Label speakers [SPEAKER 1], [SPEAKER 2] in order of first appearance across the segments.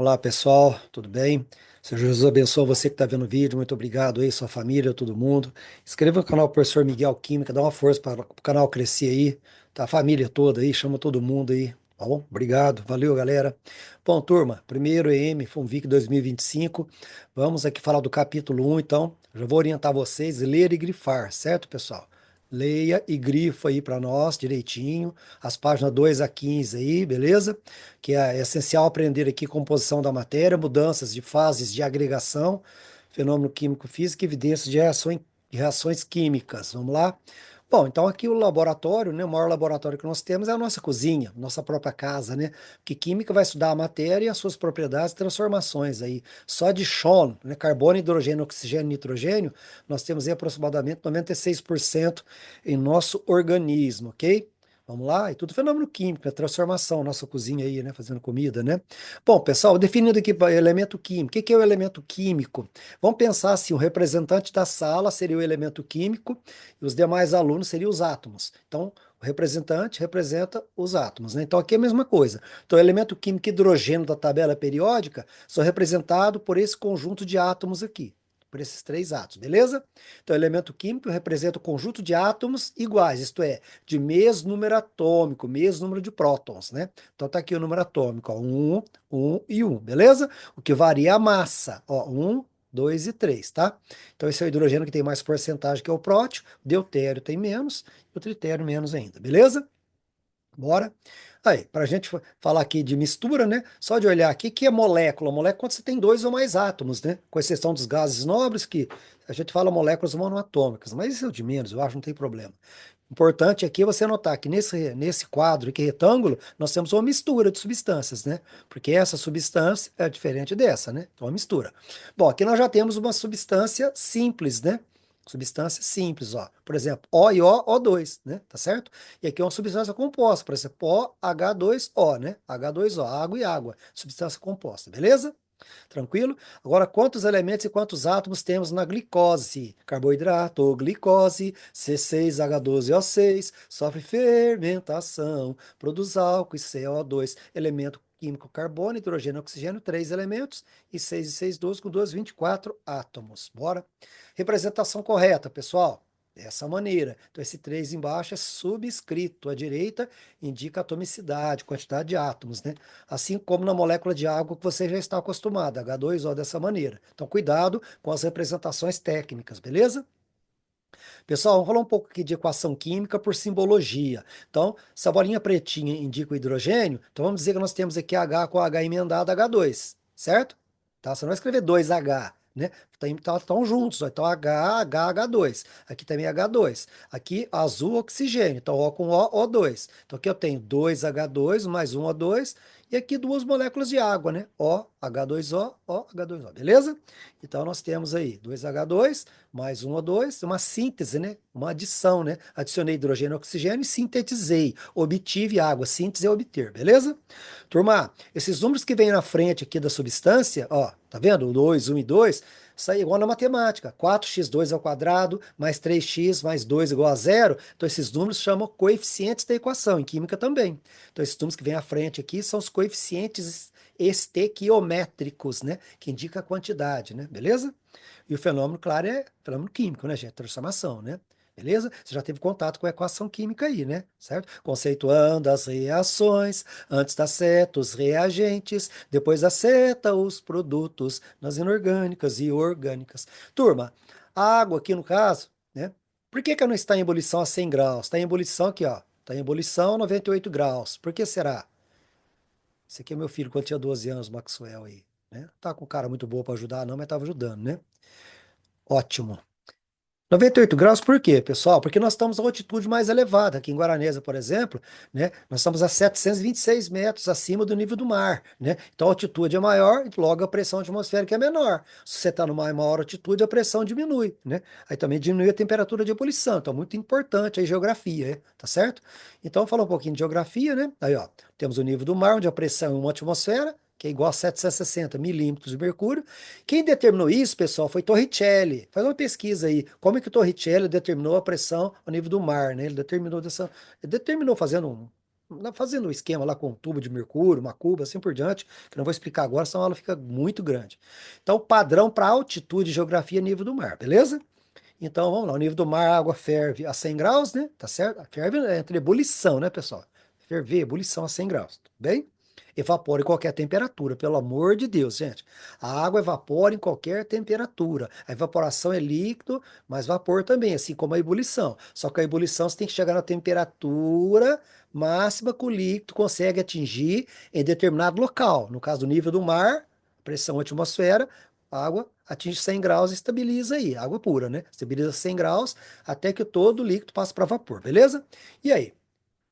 [SPEAKER 1] Olá pessoal, tudo bem? Senhor Jesus abençoe você que está vendo o vídeo, muito obrigado aí, sua família, todo mundo. Inscreva no canal Professor Miguel Química, dá uma força para o canal crescer aí, tá? A família toda aí, chama todo mundo aí, tá bom? Obrigado, valeu galera. Bom, turma, primeiro EM FUNVIC 2025, vamos aqui falar do capítulo 1, então, já vou orientar vocês, ler e grifar, certo pessoal? Leia e grifa aí para nós direitinho, as páginas 2 a 15 aí, beleza? Que é essencial aprender aqui composição da matéria, mudanças de fases de agregação, fenômeno químico-físico e evidências de reações químicas. Vamos lá? Bom, então aqui o laboratório, né, o maior laboratório que nós temos é a nossa cozinha, nossa própria casa, né? Que química vai estudar a matéria e as suas propriedades e transformações aí. Só de Schoen, né, carbono, hidrogênio, oxigênio e nitrogênio, nós temos aí aproximadamente 96% em nosso organismo, ok? Vamos lá? E tudo fenômeno químico, é transformação, nossa cozinha aí, né? Fazendo comida, né? Bom, pessoal, definindo aqui elemento químico. O que que é o elemento químico? Vamos pensar assim: o representante da sala seria o elemento químico e os demais alunos seriam os átomos. Então, o representante representa os átomos, né? Então, aqui é a mesma coisa. Então, o elemento químico hidrogênio da tabela periódica são representados por esse conjunto de átomos aqui. Por esses três átomos, beleza? Então, o elemento químico representa o conjunto de átomos iguais, isto é, de mesmo número atômico, mesmo número de prótons, né? Então tá aqui o número atômico, ó, 1 e 1, beleza? O que varia é a massa, ó, 1, 2 e 3, tá? Então esse é o hidrogênio que tem mais porcentagem que é o próton, o deutério tem menos, e o tritério menos ainda, beleza? Bora? Aí, para a gente falar aqui de mistura, né? Só de olhar aqui, que é molécula? Molécula é quando você tem dois ou mais átomos, né? Com exceção dos gases nobres, que a gente fala moléculas monoatômicas, mas isso é o de menos, eu acho, não tem problema. Importante aqui é você notar que nesse quadro aqui, retângulo, nós temos uma mistura de substâncias, né? Porque essa substância é diferente dessa, né? Então, uma mistura. Bom, aqui nós já temos uma substância simples, né? Substância simples, ó. Por exemplo, O e O, O2, né? Tá certo? E aqui é uma substância composta, por exemplo, OH2O, né? H2O, água e água. Substância composta, beleza? Tranquilo? Agora, quantos elementos e quantos átomos temos na glicose? Carboidrato, glicose, C6H12O6, sofre fermentação, produz álcool e CO2, elemento químico carbono, hidrogênio, oxigênio, três elementos, e 6 e 6, 12, com 2, 24 átomos. Bora? Representação correta, pessoal. Dessa maneira. Então, esse 3 embaixo é subscrito. À direita indica a atomicidade, quantidade de átomos, né? Assim como na molécula de água que você já está acostumado, H2O dessa maneira. Então, cuidado com as representações técnicas, beleza? Pessoal, vamos falar um pouco aqui de equação química por simbologia. Então, essa bolinha pretinha indica o hidrogênio, então vamos dizer que nós temos aqui H com H emendado H2, certo? Tá? Você não vai escrever 2H, né? Estão juntos, ó. Então H, H, H2. Aqui também H2. Aqui azul oxigênio, então O com O, O2. Então aqui eu tenho 2H2 mais um O2 e aqui duas moléculas de água, né? O, H2O, O, H2O, beleza? Então nós temos aí 2H2 mais um O2, uma síntese, né? Uma adição, né? Adicionei hidrogênio e oxigênio e sintetizei, obtive água. Síntese é obter, beleza? Turma, esses números que vêm na frente aqui da substância, ó, tá vendo? O 2, 1 e 2, isso aí é igual na matemática. 4x2 ao quadrado mais 3x mais 2 igual a zero. Então esses números chamam coeficientes da equação, em química também. Então esses números que vêm à frente aqui são os coeficientes estequiométricos, né? Que indica a quantidade, né? Beleza? E o fenômeno, claro, é fenômeno químico, né, gente? Transformação, né? Beleza? Você já teve contato com a equação química aí, né? Certo? Conceituando as reações, antes da seta, os reagentes, depois da seta, os produtos, nas inorgânicas e orgânicas. Turma, a água aqui no caso, né? Por que que ela não está em ebulição a 100 graus? Está em ebulição aqui, ó. Está em ebulição a 98 graus. Por que será? Esse aqui é meu filho quando tinha 12 anos, Maxwell aí, né? Tá com cara muito boa para ajudar, não, mas estava ajudando, né? Ótimo. 98 graus por quê, pessoal? Porque nós estamos a altitude mais elevada. Aqui em Guaranesa, por exemplo, né, nós estamos a 726 metros acima do nível do mar, né? Então a altitude é maior e logo a pressão atmosférica é menor. Se você está numa maior altitude, a pressão diminui, né? Aí também diminui a temperatura de ebulição. Então, muito importante a geografia, tá certo? Então, falar um pouquinho de geografia, né? Aí, ó, temos o nível do mar, onde a pressão é uma atmosfera, que é igual a 760 milímetros de mercúrio. Quem determinou isso, pessoal, foi Torricelli. Faz uma pesquisa aí. Como é que o Torricelli determinou a pressão ao nível do mar, né? Ele determinou fazendo fazendo o esquema lá com um tubo de mercúrio, uma cuba, assim por diante, que eu não vou explicar agora, senão ela fica muito grande. Então, padrão para altitude, geografia, nível do mar, beleza? Então, vamos lá, o nível do mar, a água ferve a 100 graus, né? Tá certo? Ferve entre ebulição, né, pessoal? Ferver, ebulição a 100 graus, tudo bem? Evapora em qualquer temperatura, pelo amor de Deus, gente. A água evapora em qualquer temperatura. A evaporação é líquido, mas vapor também, assim como a ebulição. Só que a ebulição você tem que chegar na temperatura máxima que o líquido consegue atingir em determinado local. No caso do nível do mar, pressão atmosfera, a água atinge 100 graus e estabiliza aí, água pura, né? Estabiliza 100 graus até que todo o líquido passe para vapor, beleza? E aí?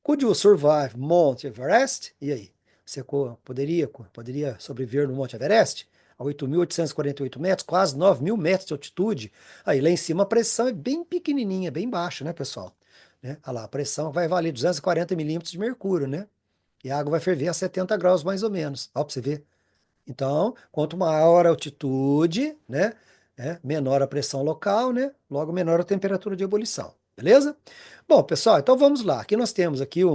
[SPEAKER 1] Could you survive Mount Everest? E aí? Você poderia sobreviver no Monte Everest? A 8.848 metros, quase 9.000 metros de altitude. Aí lá em cima a pressão é bem pequenininha, bem baixa, né, pessoal? Né? Olha lá, a pressão vai valer 240 milímetros de mercúrio, né? E a água vai ferver a 70 graus mais ou menos. Ó, pra você ver. Então, quanto maior a altitude, né, menor a pressão local, né, logo menor a temperatura de ebulição, beleza? Bom, pessoal, então vamos lá. Aqui nós temos aqui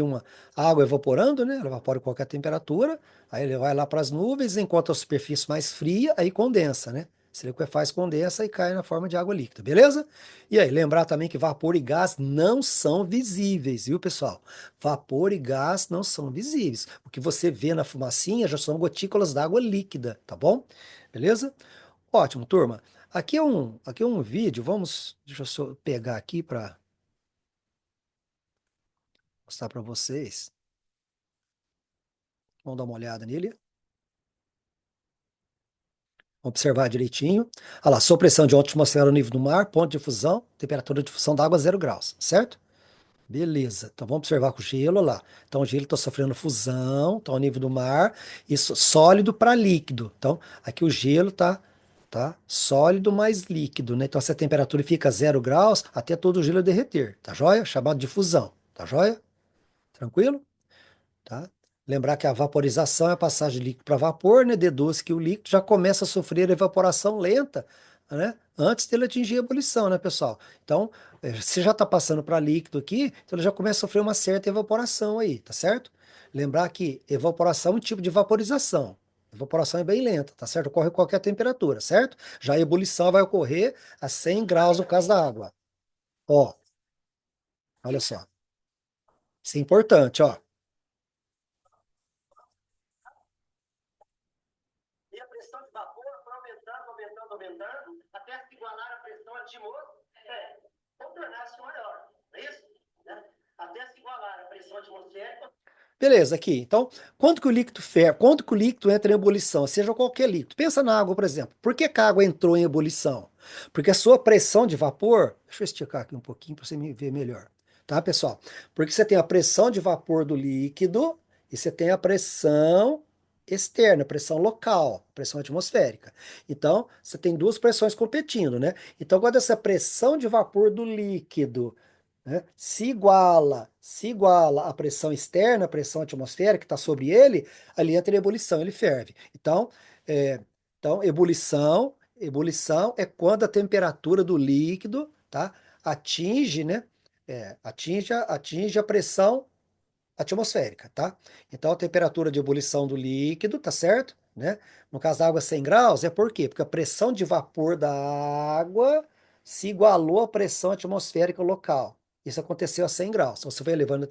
[SPEAKER 1] uma água evaporando, né? Ela evapora em qualquer temperatura, aí ele vai lá para as nuvens, enquanto a superfície mais fria, aí condensa, né? Se liquefaz, condensa e cai na forma de água líquida, beleza? E aí, lembrar também que vapor e gás não são visíveis, viu, pessoal? Vapor e gás não são visíveis. O que você vê na fumacinha já são gotículas d'água líquida, tá bom? Beleza? Ótimo, turma. Aqui é um vídeo, deixa eu só pegar aqui para mostrar para vocês. Vamos dar uma olhada nele. Observar direitinho. Olha lá, sua pressão de alta atmosfera no nível do mar, ponto de fusão, temperatura de fusão da água 0 graus, certo? Beleza. Então vamos observar com o gelo, olha lá. Então o gelo está sofrendo fusão, está ao nível do mar, isso sólido para líquido. Então aqui o gelo tá sólido mais líquido, né? Então essa temperatura fica 0 graus até todo o gelo derreter, tá joia? Chamado de fusão, tá joia? Tranquilo? Tá? Lembrar que a vaporização é a passagem de líquido para vapor, né? Deduz que o líquido já começa a sofrer evaporação lenta, né? Antes dele atingir a ebulição, né, pessoal? Então, se já está passando para líquido aqui, então ele já começa a sofrer uma certa evaporação aí, tá certo? Lembrar que evaporação é um tipo de vaporização. Evaporação é bem lenta, tá certo? Ocorre a qualquer temperatura, certo? Já a ebulição vai ocorrer a 100 graus no caso da água. Ó, olha só. Isso é importante, ó. E a pressão de vapor foi aumentando, aumentando, aumentando, até se igualar a pressão atmosférica, ou tornar-se maior, não é isso? Né? Até se igualar a pressão atmosférica. Beleza, aqui. Então, quanto que o líquido ferve? Quanto que o líquido entra em ebulição? Seja qualquer líquido. Pensa na água, por exemplo. Por que que a água entrou em ebulição? Porque a sua pressão de vapor. Deixa eu esticar aqui um pouquinho para você me ver melhor. Tá, pessoal? Porque você tem a pressão de vapor do líquido e você tem a pressão externa, pressão local, pressão atmosférica. Então, você tem duas pressões competindo, né? Então, quando essa pressão de vapor do líquido, né, se iguala à pressão externa, a pressão atmosférica que está sobre ele, ali entra em ebulição, ele ferve. Então, é, então ebulição é quando a temperatura do líquido, tá, atinge, né, atinge a pressão atmosférica, tá? Então a temperatura de ebulição do líquido, tá certo? Né? No caso da água 100 graus, é por quê? Porque a pressão de vapor da água se igualou à pressão atmosférica local. Isso aconteceu a 100 graus. Então você vai elevando a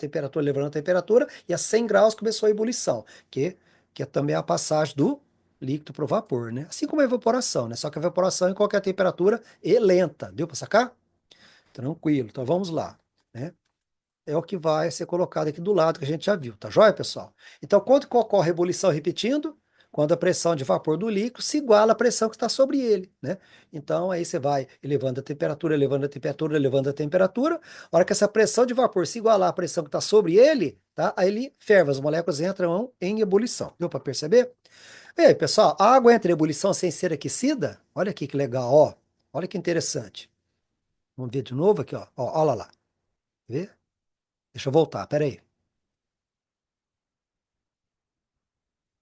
[SPEAKER 1] temperatura, e a 100 graus começou a ebulição, que é também a passagem do líquido para o vapor, né? Assim como a evaporação, né? Só que a evaporação é em qualquer temperatura e lenta. Deu para sacar? Tranquilo. Então vamos lá, né? É o que vai ser colocado aqui do lado, que a gente já viu, tá joia, pessoal? Então, quando que ocorre a ebulição repetindo? Quando a pressão de vapor do líquido se iguala à pressão que está sobre ele, né? Então, aí você vai elevando a temperatura, elevando a temperatura, elevando a temperatura. A hora que essa pressão de vapor se igualar à pressão que está sobre ele, tá? Aí ele ferve, as moléculas entram em ebulição. Deu para perceber? E aí, pessoal, a água entra em ebulição sem ser aquecida? Olha aqui que legal, ó. Olha que interessante. Vamos ver de novo aqui, ó. Ó, olha lá. Vê? Deixa eu voltar, peraí.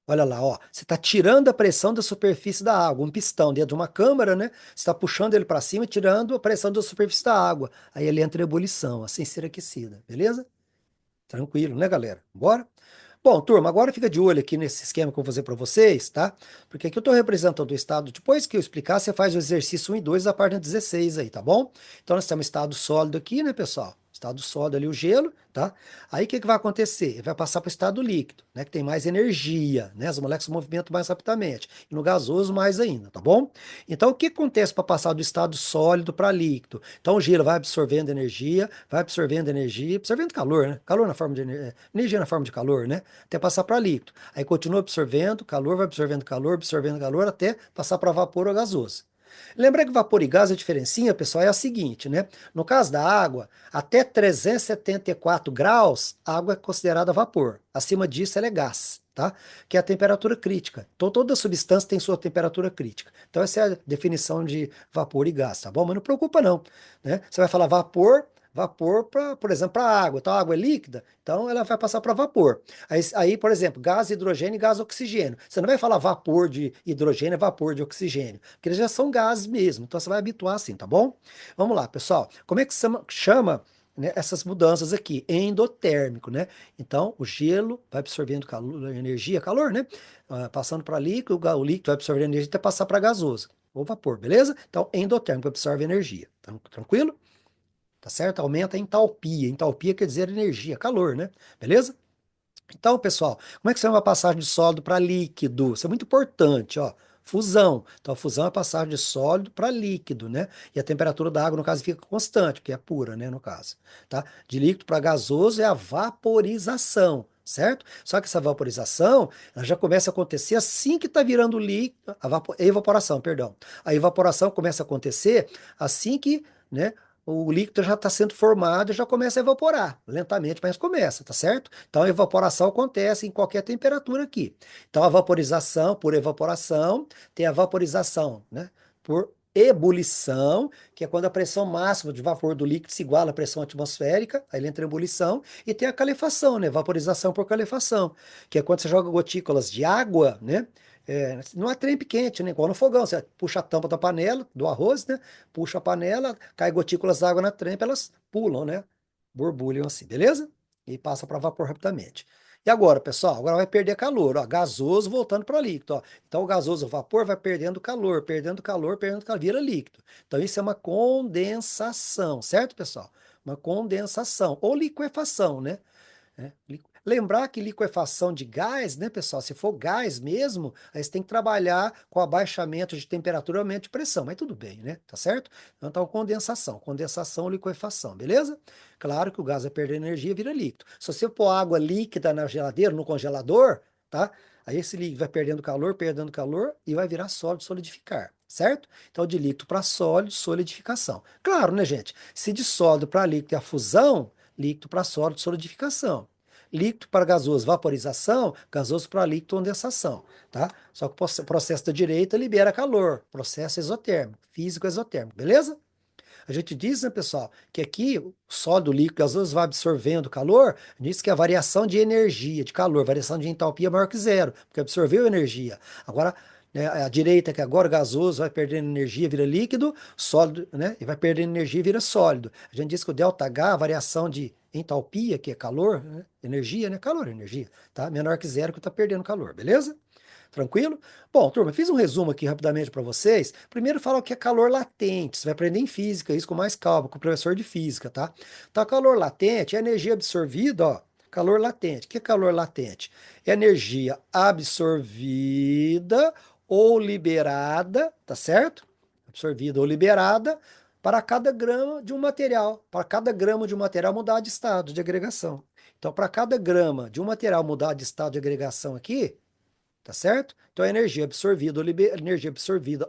[SPEAKER 1] Olha lá, ó. Você está tirando a pressão da superfície da água, um pistão dentro de uma câmara, né? Você está puxando ele para cima e tirando a pressão da superfície da água. Aí ele entra em ebulição, sem ser aquecida, beleza? Tranquilo, né, galera? Bora? Bom, turma, agora fica de olho aqui nesse esquema que eu vou fazer para vocês, tá? Porque aqui eu estou representando o estado. Depois que eu explicar, você faz o exercício 1 e 2 da página 16 aí, tá bom? Então nós temos estado sólido aqui, né, pessoal? Estado sólido ali, o gelo, tá? Aí o que que vai acontecer? Ele vai passar para o estado líquido, né? Que tem mais energia, né? As moléculas se movimentam mais rapidamente. E no gasoso, mais ainda, tá bom? Então o que acontece para passar do estado sólido para líquido? Então o gelo vai absorvendo energia, absorvendo calor, né? Calor na forma de energia na forma de calor, né? Até passar para líquido. Aí continua absorvendo calor, vai absorvendo calor até passar para vapor ou gasoso. Lembra que vapor e gás, a diferencinha, pessoal, é a seguinte, né? No caso da água, até 374 graus, a água é considerada vapor. Acima disso, ela é gás, tá? Que é a temperatura crítica. Então, toda substância tem sua temperatura crítica. Então, essa é a definição de vapor e gás, tá bom? Mas não preocupa não, né? Você vai falar vapor, por exemplo, para água. Então, a água é líquida, então ela vai passar para vapor. Aí, por exemplo, gás hidrogênio e gás oxigênio. Você não vai falar vapor de hidrogênio, é vapor de oxigênio, porque eles já são gases mesmo. Então, você vai habituar assim, tá bom? Vamos lá, pessoal. Como é que chama, né, essas mudanças aqui? Endotérmico, né? Então, o gelo vai absorvendo calor, energia, calor, né? Passando para líquido, o líquido vai absorver energia até passar para gasoso ou vapor, beleza? Então, endotérmico absorve energia. Tranquilo? Tá certo? Aumenta a entalpia. Entalpia quer dizer energia, calor, né? Beleza? Então, pessoal, como é que você chama a passagem de sólido para líquido? Isso é muito importante, ó. Fusão. Então, a fusão é a passagem de sólido para líquido, né? E a temperatura da água, no caso, fica constante, porque é pura, né? No caso, tá? De líquido para gasoso é a vaporização, certo? Só que essa vaporização, ela já começa a acontecer assim que está virando líquido, evaporação, perdão. A evaporação começa a acontecer assim que, né? O líquido já está sendo formado e já começa a evaporar, lentamente, mas começa, tá certo? Então a evaporação acontece em qualquer temperatura aqui. Então a vaporização, por evaporação, tem a vaporização, né? Por ebulição, que é quando a pressão máxima de vapor do líquido se iguala à pressão atmosférica, aí ele entra em ebulição, e tem a calefação, né? Vaporização por calefação, que é quando você joga gotículas de água, né? Não é trempe quente, né? Igual no fogão, você puxa a tampa da panela, do arroz, né? Puxa a panela, cai gotículas d'água na trempe, elas pulam, né? Borbulham assim, beleza? E passa para vapor rapidamente. E agora, pessoal, agora vai perder calor, ó, gasoso voltando para líquido, ó. Então o gasoso, o vapor vai perdendo calor, vira líquido. Então isso é uma condensação, certo, pessoal? Uma condensação ou liquefação, né? Lembrar que liquefação de gás, né, pessoal? Se for gás mesmo, aí você tem que trabalhar com abaixamento de temperatura e aumento de pressão, mas tudo bem, né? Tá certo? Então, condensação ou liquefação, beleza? Claro que o gás vai perder energia e vira líquido. Se você pôr água líquida na geladeira, no congelador, tá? Aí esse líquido vai perdendo calor e vai virar sólido, solidificar, certo? Então, de líquido para sólido, solidificação. Claro, né, gente? Se de sólido para líquido é a fusão, líquido para sólido, solidificação. Líquido para gasoso, vaporização, gasoso para líquido, condensação, tá? Só que o processo da direita libera calor, processo exotérmico, físico exotérmico, beleza? A gente diz, né, pessoal, que aqui o sólido, líquido, gasoso vai absorvendo calor, diz que a variação de energia, de calor, variação de entalpia é maior que zero, porque absorveu energia. Agora, né, a direita, que agora o gasoso vai perdendo energia, vira líquido, sólido, né, e vai perdendo energia e vira sólido. A gente diz que o ΔH, a variação de entalpia, que é calor, né, energia, né, calor, energia, tá? Menor que zero, que está perdendo calor, beleza? Tranquilo? Bom, turma, fiz um resumo aqui rapidamente para vocês. Primeiro fala o que é calor latente. Você vai aprender em física, isso com mais calma, com o professor de física, tá? Então, calor latente é energia absorvida, ó. Calor latente. O que é calor latente? É energia absorvida ou liberada, tá certo? Absorvida ou liberada para cada grama de um material. Para cada grama de um material mudar de estado de agregação. Então, para cada grama de um material mudar de estado de agregação aqui, tá certo? Então, é energia absorvida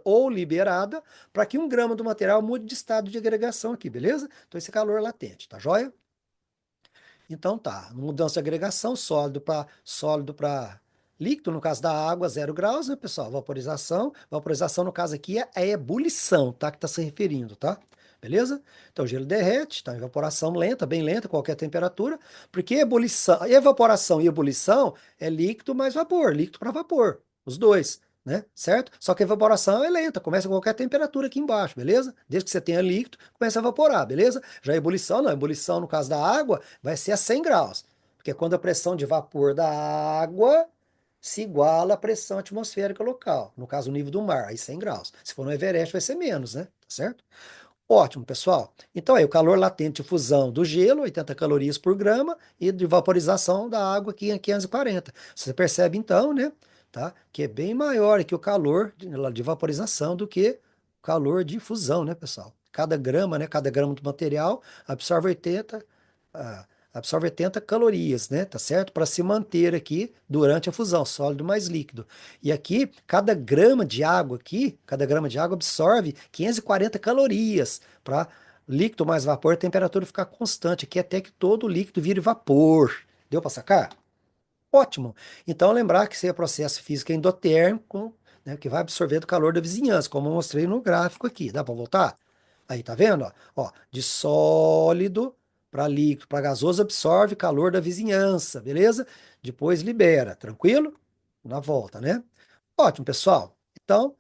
[SPEAKER 1] ou liberada para que 1 grama do material mude de estado de agregação aqui, beleza? Então, esse é calor latente, tá joia? Então, tá. Mudança de agregação, sólido para líquido, no caso da água, 0 graus, né, pessoal? Vaporização, no caso aqui, é a ebulição, tá? Que está se referindo, tá? Beleza? Então, o gelo derrete, tá? Evaporação lenta, bem lenta, qualquer temperatura, porque evaporação e ebulição é líquido mais vapor, líquido para vapor, os dois, né? Certo? Só que a evaporação é lenta, começa a qualquer temperatura aqui embaixo, beleza? Desde que você tenha líquido, começa a evaporar, beleza? Já a ebulição, não, a ebulição no caso da água vai ser a 100 graus. Porque é quando a pressão de vapor da água se iguala à pressão atmosférica local, no caso o nível do mar, aí 100 graus. Se for no Everest vai ser menos, né? Tá certo? Ótimo, pessoal. Então aí o calor latente de fusão do gelo, 80 calorias por grama, e de vaporização da água aqui em 540. Você percebe então, né, tá? Que é bem maior que o calor de vaporização do que o calor de fusão, né, pessoal? Cada grama, né, cada grama do material absorve 80, ah, absorve 80 calorias, né, tá certo? Para se manter aqui durante a fusão, sólido mais líquido. E aqui, cada grama de água aqui, cada grama de água absorve 540 calorias para líquido mais vapor, a temperatura ficar constante aqui até que todo o líquido vire vapor. Deu para sacar? Ótimo. Então, lembrar que esse é processo físico endotérmico, né, que vai absorver do calor da vizinhança, como eu mostrei no gráfico aqui. Dá para voltar? Aí, tá vendo? Ó, de sólido para líquido, para gasoso, absorve calor da vizinhança, beleza? Depois libera, tranquilo? Na volta, né? Ótimo, pessoal. Então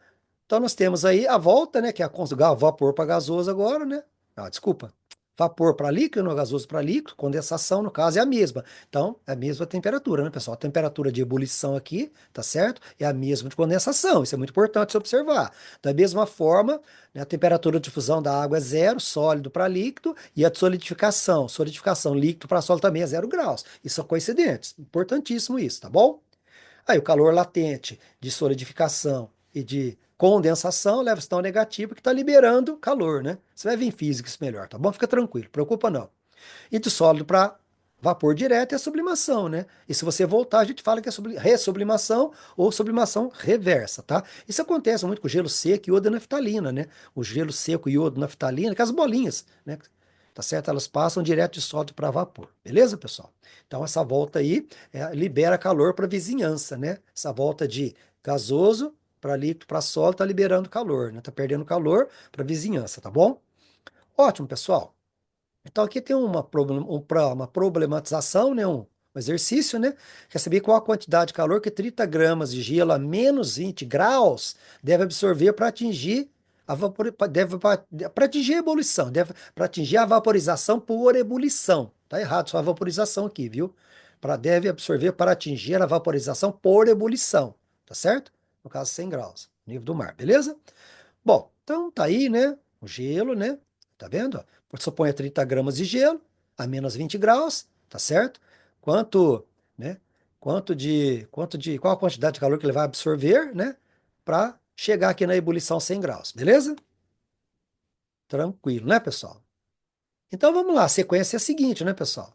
[SPEAKER 1] nós temos aí a volta, né, que é a conjugar vapor para gasoso agora, né? Ah, desculpa. Vapor para líquido, não gasoso para líquido, condensação, no caso, é a mesma. Então, é a mesma temperatura, né, pessoal? A temperatura de ebulição aqui, tá certo? É a mesma de condensação. Isso é muito importante se observar. Da mesma forma, né, a temperatura de fusão da água é zero, sólido para líquido, e a de solidificação líquido para sólido também é 0 graus. Isso são coincidentes. Importantíssimo isso, tá bom? Aí o calor latente de solidificação e de condensação leva o sinal negativo que está liberando calor, né? Você vai ver em física isso melhor, tá bom? Fica tranquilo, preocupa não. E de sólido para vapor direto é a sublimação, né? E se você voltar, a gente fala que é ressublimação ou sublimação reversa, tá? Isso acontece muito com gelo seco e iodo de naftalina, né? O gelo seco e iodo de naftalina, que as bolinhas, né? Tá certo? Elas passam direto de sólido para vapor, beleza, pessoal? Então essa volta aí libera calor para a vizinhança, né? Essa volta de gasoso para líquido para sólido tá liberando calor, né? Tá perdendo calor para a vizinhança, tá bom? Ótimo, pessoal. Então aqui tem uma problematização, né? Um exercício, né? Quer saber qual a quantidade de calor que 30 gramas de gelo a menos 20 graus deve absorver para atingir para atingir a ebulição, para atingir a vaporização por ebulição. Tá errado, só a vaporização aqui, viu? Deve absorver para atingir a vaporização por ebulição, tá certo? No caso, 100 graus, nível do mar, beleza? Bom, então tá aí, né? O gelo, né? Tá vendo? Ó? Suponha 30 gramas de gelo a menos 20 graus, tá certo? Quanto, né? Qual a quantidade de calor que ele vai absorver, né? Para chegar aqui na ebulição 100 graus, beleza? Tranquilo, né, pessoal? Então vamos lá, a sequência é a seguinte, né, pessoal?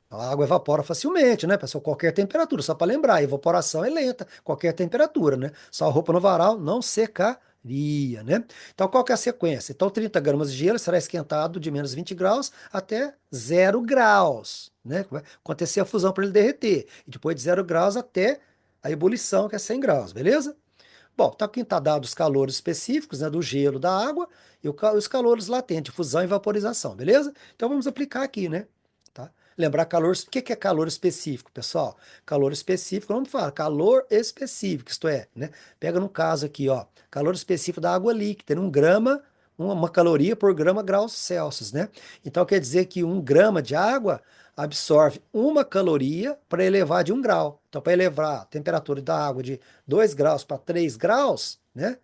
[SPEAKER 1] A água evapora facilmente, né, pessoal? Qualquer temperatura, só para lembrar, a evaporação é lenta, qualquer temperatura, né? Só a roupa no varal não secaria, né? Então, qual que é a sequência? Então, 30 gramas de gelo será esquentado de menos 20 graus até 0 graus, né? Vai acontecer a fusão para ele derreter. E depois de 0 graus até a ebulição, que é 100 graus, beleza? Bom, então aqui está dado os calores específicos, né, do gelo, da água e os calores latentes, fusão e vaporização, beleza? Então vamos aplicar aqui, né? Tá? Lembrar calor, o que que é calor específico, pessoal? Calor específico, vamos falar, calor específico, isto é, né? Pega no caso aqui, ó, calor específico da água líquida, um grama, uma caloria por grama graus Celsius, né? Então quer dizer que 1 grama de água absorve uma caloria para elevar de 1 grau. Então, para elevar a temperatura da água de 2 graus para 3 graus, né?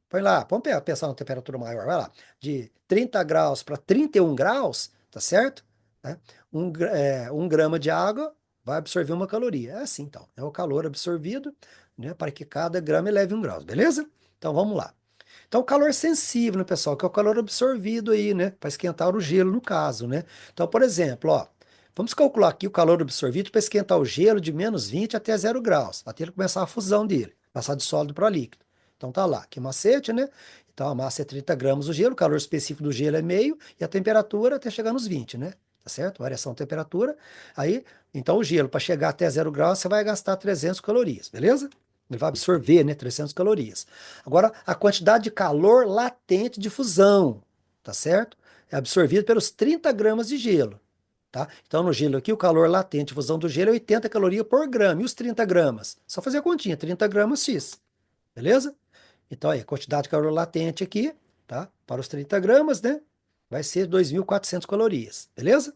[SPEAKER 1] Põe lá, vamos pensar numa temperatura maior, vai lá, de 30 graus para 31 graus, tá certo? Né? 1 grama de água vai absorver uma caloria. É assim, então. É o calor absorvido, né, para que cada grama eleve 1 grau, beleza? Então, vamos lá. Então, o calor sensível, né, pessoal, que é o calor absorvido aí, né, para esquentar o gelo, no caso, né? Então, por exemplo, ó, vamos calcular aqui o calor absorvido para esquentar o gelo de menos 20 até 0 graus, até ele começar a fusão dele, passar de sólido para líquido. Então, tá lá, que macete, né? Então, a massa é 30 gramas do gelo, o calor específico do gelo é meio, e a temperatura até chegar nos 20, né? Tá certo? Variação de temperatura. Aí, então, o gelo, para chegar até 0 graus, você vai gastar 300 calorias, beleza? Ele vai absorver, né, 300 calorias. Agora, a quantidade de calor latente de fusão, tá certo? É absorvido pelos 30 gramas de gelo, tá? Então, no gelo aqui, o calor latente de fusão do gelo é 80 calorias por grama. E os 30 gramas? Só fazer a continha, 30 gramas X, beleza? Então, aí, a quantidade de calor latente aqui, tá? Para os 30 gramas, né? Vai ser 2.400 calorias, beleza?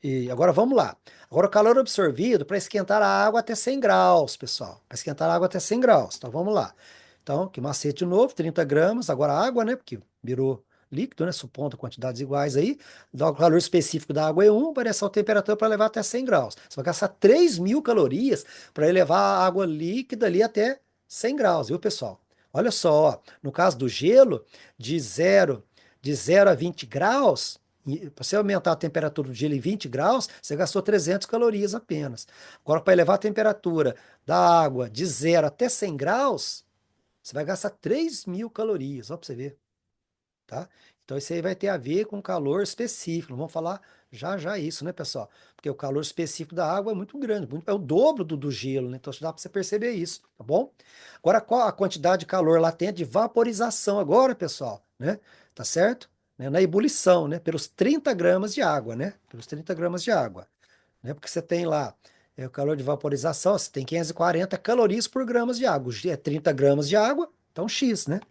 [SPEAKER 1] E agora vamos lá. Agora o calor absorvido para esquentar a água até 100 graus, pessoal. Para esquentar a água até 100 graus. Então vamos lá. Então, que macete novo, 30 gramas. Agora a água, né? Porque virou líquido, né? Supondo quantidades iguais aí. O calor específico da água é 1, variação de temperatura para levar até 100 graus. Você vai gastar 3.000 calorias para elevar a água líquida ali até 100 graus, viu, pessoal? Olha só, ó, no caso do gelo, de zero, de 0 a 20 graus, para você aumentar a temperatura do gelo em 20 graus, você gastou 300 calorias apenas. Agora, para elevar a temperatura da água de 0 até 100 graus, você vai gastar 3.000 calorias, ó, para você ver, tá? Então, isso aí vai ter a ver com calor específico. Não vamos falar já já isso, né, pessoal? Porque o calor específico da água é muito grande, é o dobro do gelo, né? Então, dá para você perceber isso, tá bom? Agora, qual a quantidade de calor latente de vaporização agora, pessoal, né? Tá certo? Né, na ebulição, né? Pelos 30 gramas de água, né? Pelos 30 gramas de água, né? Porque você tem lá o calor de vaporização, você tem 540 calorias por gramas de água. É 30 gramas de água, então X, né?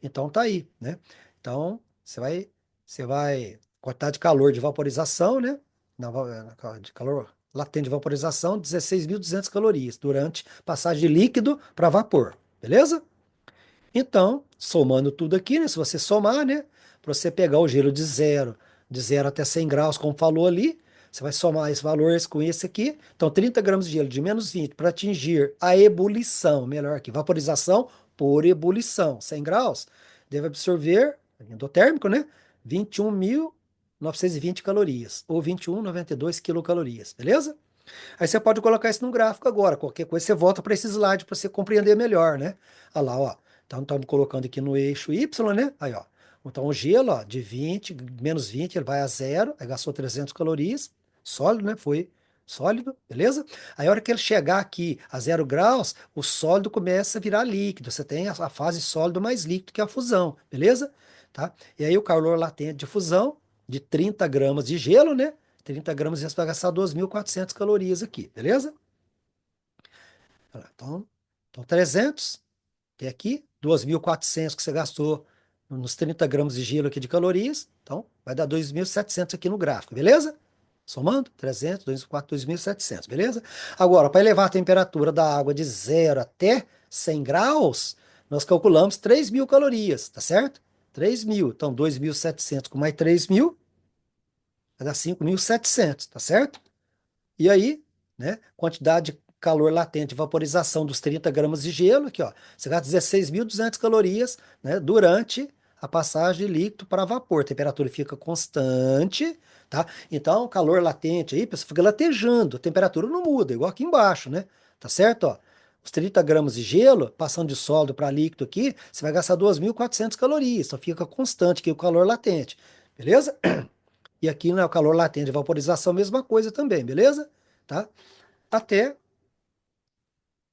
[SPEAKER 1] Então tá aí, né? Então você vai cortar de calor de vaporização, né? De calor latente de vaporização, 16.200 calorias durante passagem de líquido para vapor, beleza? Então, somando tudo aqui, né? Se você somar, né? Para você pegar o gelo de zero até 100 graus, como falou ali, você vai somar esses valores com esse aqui. Então, 30 gramas de gelo de menos 20 para atingir a ebulição, melhor aqui, vaporização por ebulição, 100 graus, deve absorver, endotérmico, né? 21.920 calorias, ou 21.92 quilocalorias, beleza? Aí você pode colocar isso no gráfico agora. Qualquer coisa você volta para esse slide para você compreender melhor, né? Olha lá, ó. Então estamos colocando aqui no eixo Y, né? Aí, ó. Então o gelo, ó, de 20, menos 20, ele vai a zero, aí gastou 300 calorias, sólido, né? Foi sólido, beleza? Aí a hora que ele chegar aqui a 0 graus, o sólido começa a virar líquido. Você tem a fase sólido mais líquido, que é a fusão, beleza? Tá? E aí o calor latente de fusão, de 30 gramas de gelo, né? 30 gramas você vai gastar 2.400 calorias aqui, beleza? Olha lá, então 300, tem aqui, 2.400 que você gastou nos 30 gramas de gelo aqui de calorias, então vai dar 2.700 aqui no gráfico, beleza? Somando, 300, 2.400, 2.700, beleza? Agora, para elevar a temperatura da água de 0 até 100 graus, nós calculamos 3.000 calorias, tá certo? 3.000, então 2.700 com mais 3.000, vai dar 5.700, tá certo? E aí, né, quantidade de calor latente de vaporização dos 30 gramas de gelo, aqui, ó, você gasta 16.200 calorias, né, durante a passagem de líquido para vapor. A temperatura fica constante, tá? Então, o calor latente aí, pessoal, fica latejando, a temperatura não muda, igual aqui embaixo, né? Tá certo, ó? Os 30 gramas de gelo, passando de sólido para líquido aqui, você vai gastar 2.400 calorias, então fica constante aqui o calor latente, beleza? E aqui, né, o calor latente de vaporização, mesma coisa também, beleza? Tá? Até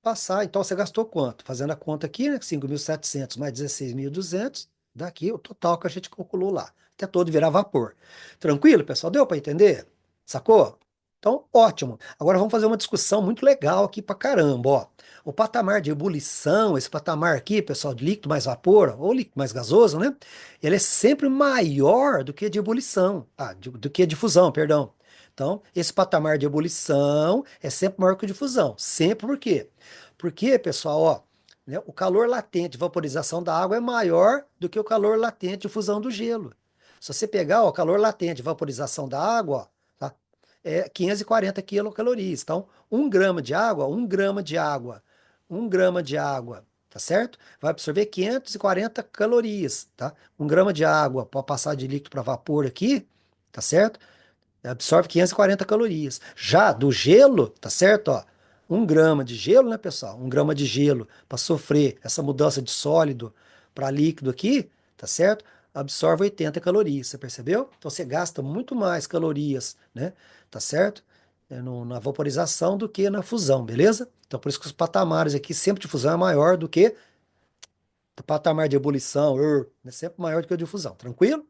[SPEAKER 1] passar. Então, você gastou quanto? Fazendo a conta aqui, né? 5.700 mais 16.200, daqui o total que a gente calculou lá. Até todo virar vapor. Tranquilo, pessoal? Deu para entender? Sacou? Então, ótimo. Agora vamos fazer uma discussão muito legal aqui pra caramba, ó. O patamar de ebulição, esse patamar aqui, pessoal, de líquido mais vapor, ou líquido mais gasoso, né? Ele é sempre maior do que de ebulição, do que de fusão, perdão. Então, esse patamar de ebulição é sempre maior que o de fusão. Sempre por quê? Porque, pessoal, ó, né, o calor latente de vaporização da água é maior do que o calor latente de fusão do gelo. Se você pegar ó, o calor latente de vaporização da água, ó, tá, é 540 quilocalorias. Então, 1 grama de água, 1 grama de água, 1 grama de água, tá certo? Vai absorver 540 calorias, tá? 1 grama de água para passar de líquido para vapor aqui, tá certo? Absorve 540 calorias. Já do gelo, tá certo? Ó, 1 grama de gelo, né, pessoal? 1 grama de gelo para sofrer essa mudança de sólido para líquido aqui, tá certo? Absorve 80 calorias, você percebeu? Então você gasta muito mais calorias, né? Tá certo? Na vaporização do que na fusão, beleza? Então por isso que os patamares aqui sempre de fusão é maior do que o patamar de ebulição, é sempre maior do que o de fusão, tranquilo?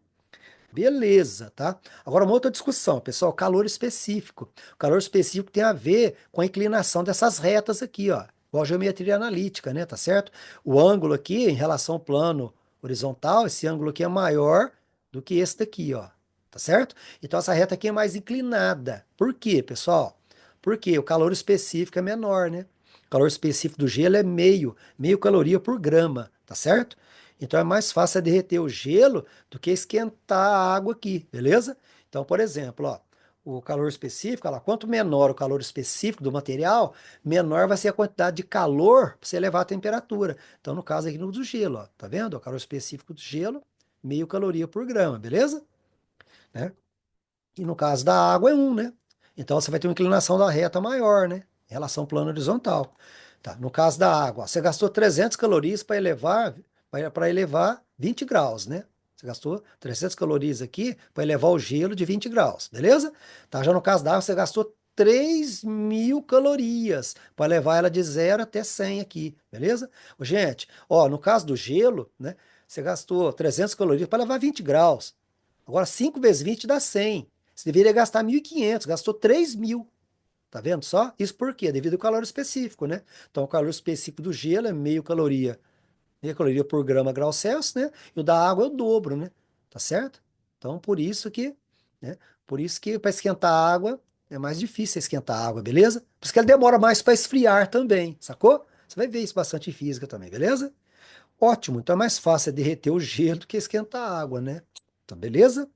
[SPEAKER 1] Beleza, tá? Agora uma outra discussão, pessoal, calor específico. O calor específico tem a ver com a inclinação dessas retas aqui, ó, igual a geometria analítica, né, tá certo? O ângulo aqui em relação ao plano horizontal, esse ângulo aqui é maior do que esse daqui, ó. tá certo? Então essa reta aqui é mais inclinada. Por quê, pessoal? Porque o calor específico é menor, né? O calor específico do gelo é meio caloria por grama, tá certo? Então é mais fácil derreter o gelo do que esquentar a água aqui, beleza? Então, por exemplo, ó, o calor específico, olha lá, quanto menor o calor específico do material, menor vai ser a quantidade de calor para você elevar a temperatura. Então, no caso aqui no do gelo, ó, tá vendo? O calor específico do gelo, meio caloria por grama, beleza? Né? E no caso da água é um, né? Então você vai ter uma inclinação da reta maior, né? Em relação ao plano horizontal. Tá? No caso da água, ó, você gastou 300 calorias para elevar 20 graus, né? Você gastou 300 calorias aqui para elevar o gelo de 20 graus, beleza? Tá? Já no caso da água, você gastou 3.000 calorias para levar ela de 0 até 100 aqui, beleza? Ô, gente, ó, no caso do gelo, né? Você gastou 300 calorias para levar 20 graus. Agora, 5 vezes 20 dá 100. Você deveria gastar 1.500, gastou 3.000. Tá vendo só? Isso por quê? Devido ao calor específico, né? Então, o calor específico do gelo é meia caloria por grama grau Celsius, né? E o da água é o dobro, né? Tá certo? Então, né? Por isso que para esquentar a água é mais difícil esquentar a água, beleza? Por isso que ela demora mais para esfriar também, sacou? Você vai ver isso bastante em física também, beleza? Ótimo, então é mais fácil derreter o gelo do que esquentar a água, né? Então, beleza?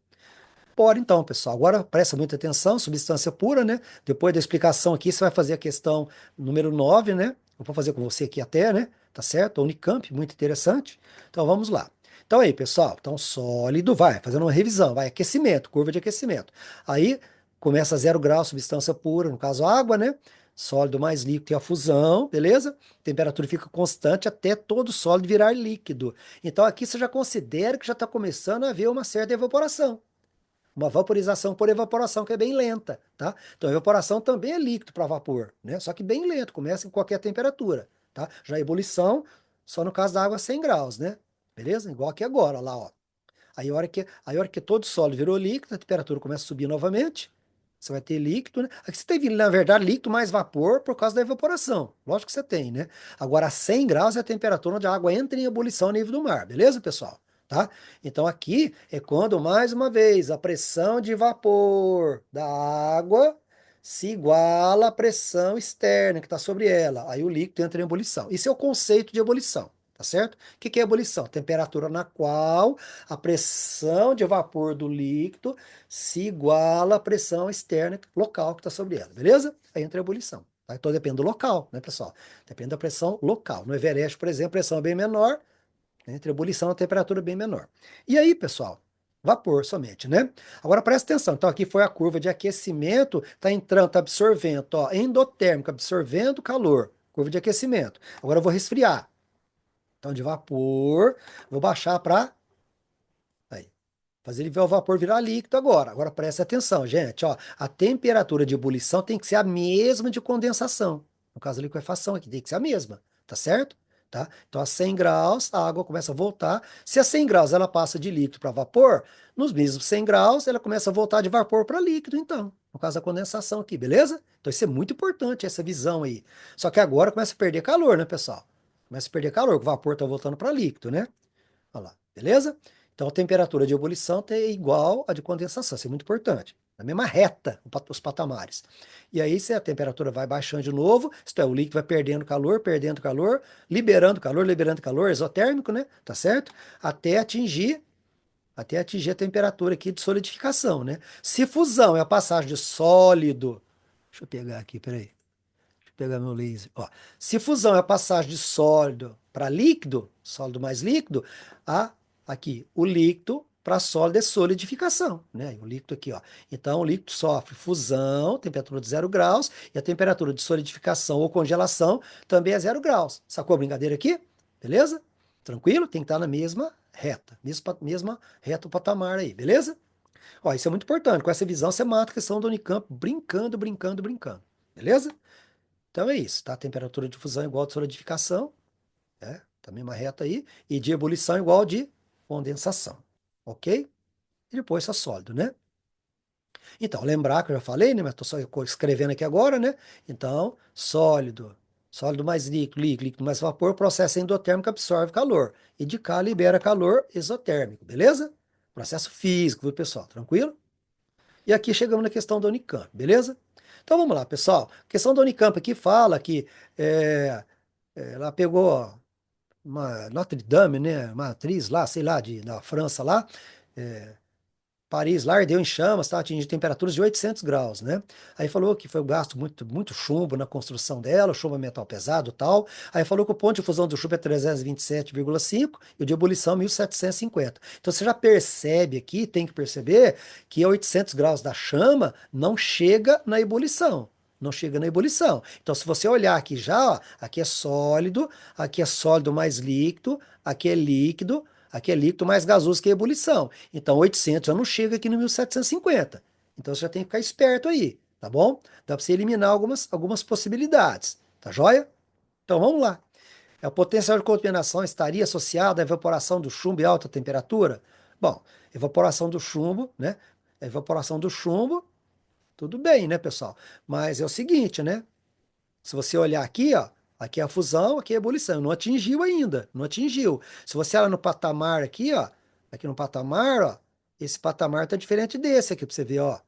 [SPEAKER 1] Bora então, pessoal. Agora presta muita atenção, substância pura, né? Depois da explicação aqui, você vai fazer a questão número 9, né? Eu vou fazer com você aqui até, né? Tá certo? A Unicamp, muito interessante. Então vamos lá. Então aí, pessoal, então sólido, vai, fazendo uma revisão, vai, aquecimento, curva de aquecimento. Aí começa a 0 grau, substância pura, no caso água, né? Sólido mais líquido tem a fusão, beleza? Temperatura fica constante até todo sólido virar líquido. Então aqui você já considera que já está começando a haver uma certa evaporação. Uma vaporização por evaporação que é bem lenta, tá? Então, a evaporação também é líquido para vapor, né? Só que bem lento, começa em qualquer temperatura, tá? Já a ebulição, só no caso da água 100 graus, né? Beleza? Igual aqui agora, lá, ó. Aí a hora que todo sólido virou líquido, a temperatura começa a subir novamente. Você vai ter líquido, né? Aqui você tem, na verdade, líquido mais vapor por causa da evaporação. Lógico que você tem, né? Agora, a 100 graus é a temperatura onde a água entra em ebulição a nível do mar, beleza, pessoal? Tá? Então, aqui é quando, mais uma vez, a pressão de vapor da água se iguala à pressão externa que está sobre ela. Aí o líquido entra em ebulição. Isso é o conceito de ebulição, tá certo? O que é ebulição? Temperatura na qual a pressão de vapor do líquido se iguala à pressão externa local que está sobre ela, beleza? Aí entra a ebulição. Tá? Então depende do local, né, pessoal? Depende da pressão local. No Everest, por exemplo, a pressão é bem menor, né? Entre a ebulição, a temperatura é bem menor. E aí, pessoal? Vapor somente, né? Agora presta atenção. Então, aqui foi a curva de aquecimento, está entrando, está absorvendo, ó, endotérmico, absorvendo calor. Curva de aquecimento. Agora eu vou resfriar. Então, de vapor, vou baixar para fazer ele ver o vapor virar líquido agora. Agora preste atenção, gente. Ó, a temperatura de ebulição tem que ser a mesma de condensação. No caso da liquefação aqui, tem que ser a mesma, tá certo? Tá? Então, a 100 graus, a água começa a voltar. Se a 100 graus ela passa de líquido para vapor, nos mesmos 100 graus ela começa a voltar de vapor para líquido, então. No caso da condensação aqui, beleza? Então, isso é muito importante, essa visão aí. Só que agora começa a perder calor, né, pessoal? Começa a perder calor, o vapor está voltando para líquido, né? Olha lá, beleza? Então a temperatura de ebulição é igual à de condensação, isso é muito importante. Na mesma reta, os patamares. E aí, se a temperatura vai baixando de novo, isto é, o líquido vai liberando calor, exotérmico, né? Tá certo? Até atingir a temperatura aqui de solidificação, né? Se fusão é a passagem de sólido. Deixa eu pegar aqui, peraí. Deixa eu pegar meu laser. Ó, se fusão é a passagem de sólido para líquido, sólido mais líquido, a, aqui, o líquido para sólido é solidificação, né? O líquido aqui, ó. Então, o líquido sofre fusão, temperatura de 0 graus, e a temperatura de solidificação ou congelação também é 0 graus. Sacou a brincadeira aqui? Beleza? Tranquilo? Tem que estar na mesma reta, mesma reta o patamar aí, beleza? Ó, isso é muito importante. Com essa visão, você mata a questão do Unicamp brincando, brincando, brincando. Beleza? Então é isso, tá? A temperatura de fusão é igual a de solidificação, né? Tá a mesma reta aí. E de ebulição é igual a de condensação, ok? E depois só sólido, né? Então, lembrar que eu já falei, né? Mas estou só escrevendo aqui agora, né? Então, sólido mais líquido, líquido mais vapor, processo endotérmico absorve calor. E de cá libera calor exotérmico, beleza? Processo físico, viu, pessoal? Tranquilo? E aqui chegamos na questão da Unicamp, beleza? Então vamos lá, pessoal. A questão da Unicamp aqui fala que é, ela pegou uma Notre Dame, né, uma atriz lá, sei lá, da França lá, é, Paris lá ardeu em chamas, tá? Atingindo temperaturas de 800 graus, né? Aí falou que foi gasto muito chumbo na construção dela, o chumbo é metal pesado e tal. Aí falou que o ponto de fusão do chumbo é 327,5 e o de ebulição 1750. Então você já percebe aqui, tem que perceber que a 800 graus da chama não chega na ebulição. Não chega na ebulição. Então, se você olhar aqui já, ó, aqui é sólido mais líquido, aqui é líquido mais gasoso que a ebulição. Então, 800 já não chega aqui no 1750. Então, você já tem que ficar esperto aí, tá bom? Dá para você eliminar algumas possibilidades, tá joia? Então, vamos lá. O potencial de contaminação estaria associado à evaporação do chumbo e alta temperatura? Bom, evaporação do chumbo, né? Evaporação do chumbo, tudo bem, né, pessoal? Mas é o seguinte, né? Se você olhar aqui, ó, aqui é a fusão, aqui é a ebulição. Não atingiu ainda, não atingiu. Se você olhar no patamar aqui, ó, aqui no patamar, ó, esse patamar tá diferente desse aqui, para você ver, ó.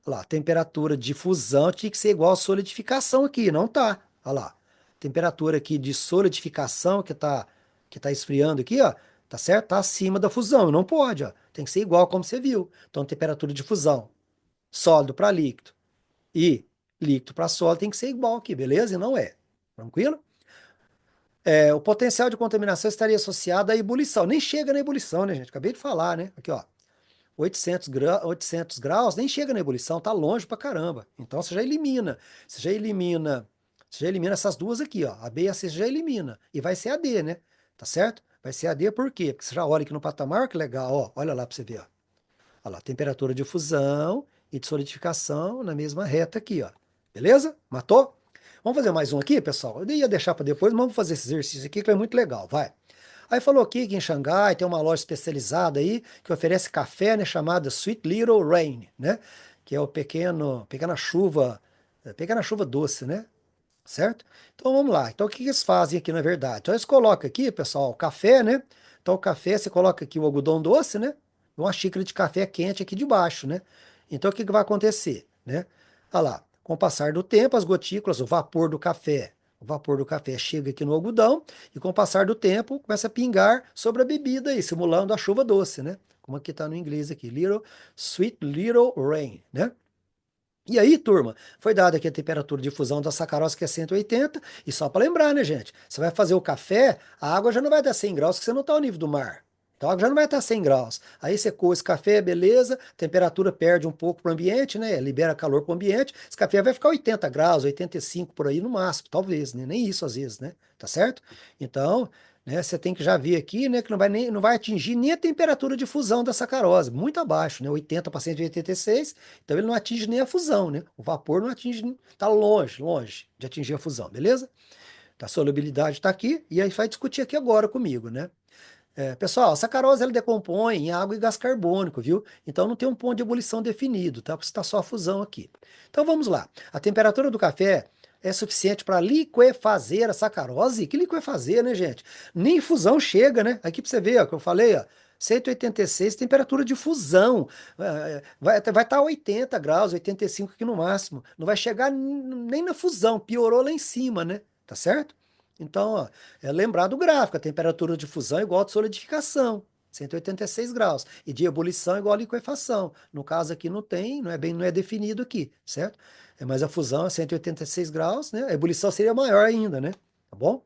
[SPEAKER 1] Olha lá, a temperatura de fusão tinha que ser igual à solidificação aqui, não tá. Olha lá. Temperatura aqui de solidificação que tá esfriando aqui, ó, tá certo? Tá acima da fusão, não pode, ó. Tem que ser igual como você viu. Então, temperatura de fusão, sólido para líquido e líquido para sólido tem que ser igual aqui, beleza? E não é. Tranquilo? O potencial de contaminação estaria associado à ebulição. Nem chega na ebulição, né, gente? Acabei de falar, né? Aqui, ó. 800 graus, nem chega na ebulição, tá longe pra caramba. Então você já elimina. Você já elimina. Você já elimina essas duas aqui, ó. A B e a C você já elimina. E vai ser a D, né? Tá certo? Vai ser a D por quê? Porque você já olha aqui no patamar, que legal, ó. Olha lá pra você ver, ó. Olha lá, temperatura de fusão e de solidificação na mesma reta aqui, ó. Beleza? Matou? Vamos fazer mais um aqui, pessoal? Eu ia deixar para depois, mas vamos fazer esse exercício aqui que é muito legal, vai. Aí falou aqui que em Xangai tem uma loja especializada aí que oferece café, né, chamada Sweet Little Rain, né? Que é o pequena chuva doce, né? Certo? Então vamos lá. Então o que que eles fazem aqui na verdade? Então eles colocam aqui, pessoal, o café, né? Então o café você coloca aqui o algodão doce, né? E uma xícara de café quente aqui debaixo, né? Então o que que vai acontecer, né? Olha lá, com o passar do tempo, as gotículas, o vapor do café chega aqui no algodão e com o passar do tempo começa a pingar sobre a bebida aí, simulando a chuva doce, né? Como aqui está no inglês aqui, sweet little rain, né? E aí, turma, foi dada aqui a temperatura de fusão da sacarose, que é 180, e só para lembrar, né, gente? Você vai fazer o café, a água já não vai estar 100 graus, porque você não está ao nível do mar. Então a água já não vai estar 100 graus. Aí você coa esse café, beleza, a temperatura perde um pouco para o ambiente, né? Libera calor para o ambiente, esse café vai ficar 80 graus, 85 por aí no máximo, talvez, né? Nem isso às vezes, né? Tá certo? Então, né, você tem que já ver aqui, né, que não vai atingir nem a temperatura de fusão da sacarose, muito abaixo, né? 80 para 186. Então ele não atinge nem a fusão, né? O vapor não atinge, está longe de atingir a fusão, beleza? A solubilidade está aqui e aí vai discutir aqui agora comigo, né? Pessoal, a sacarose ela decompõe em água e gás carbônico, viu? Então não tem um ponto de ebulição definido, tá? Porque está só a fusão aqui. Então vamos lá. A temperatura do café é suficiente para liquefazer a sacarose? Que liquefazer, né, gente? Nem fusão chega, né? Aqui para você ver, ó, que eu falei, ó. 186, temperatura de fusão. Vai estar 80 graus, 85 aqui no máximo. Não vai chegar nem na fusão, piorou lá em cima, né? Tá certo? Então, ó, lembrar do gráfico, a temperatura de fusão é igual a de solidificação, 186 graus, e de ebulição é igual a liquefação. No caso aqui não tem, não é definido aqui, certo? Mas a fusão é 186 graus, né? A ebulição seria maior ainda, né? Tá bom?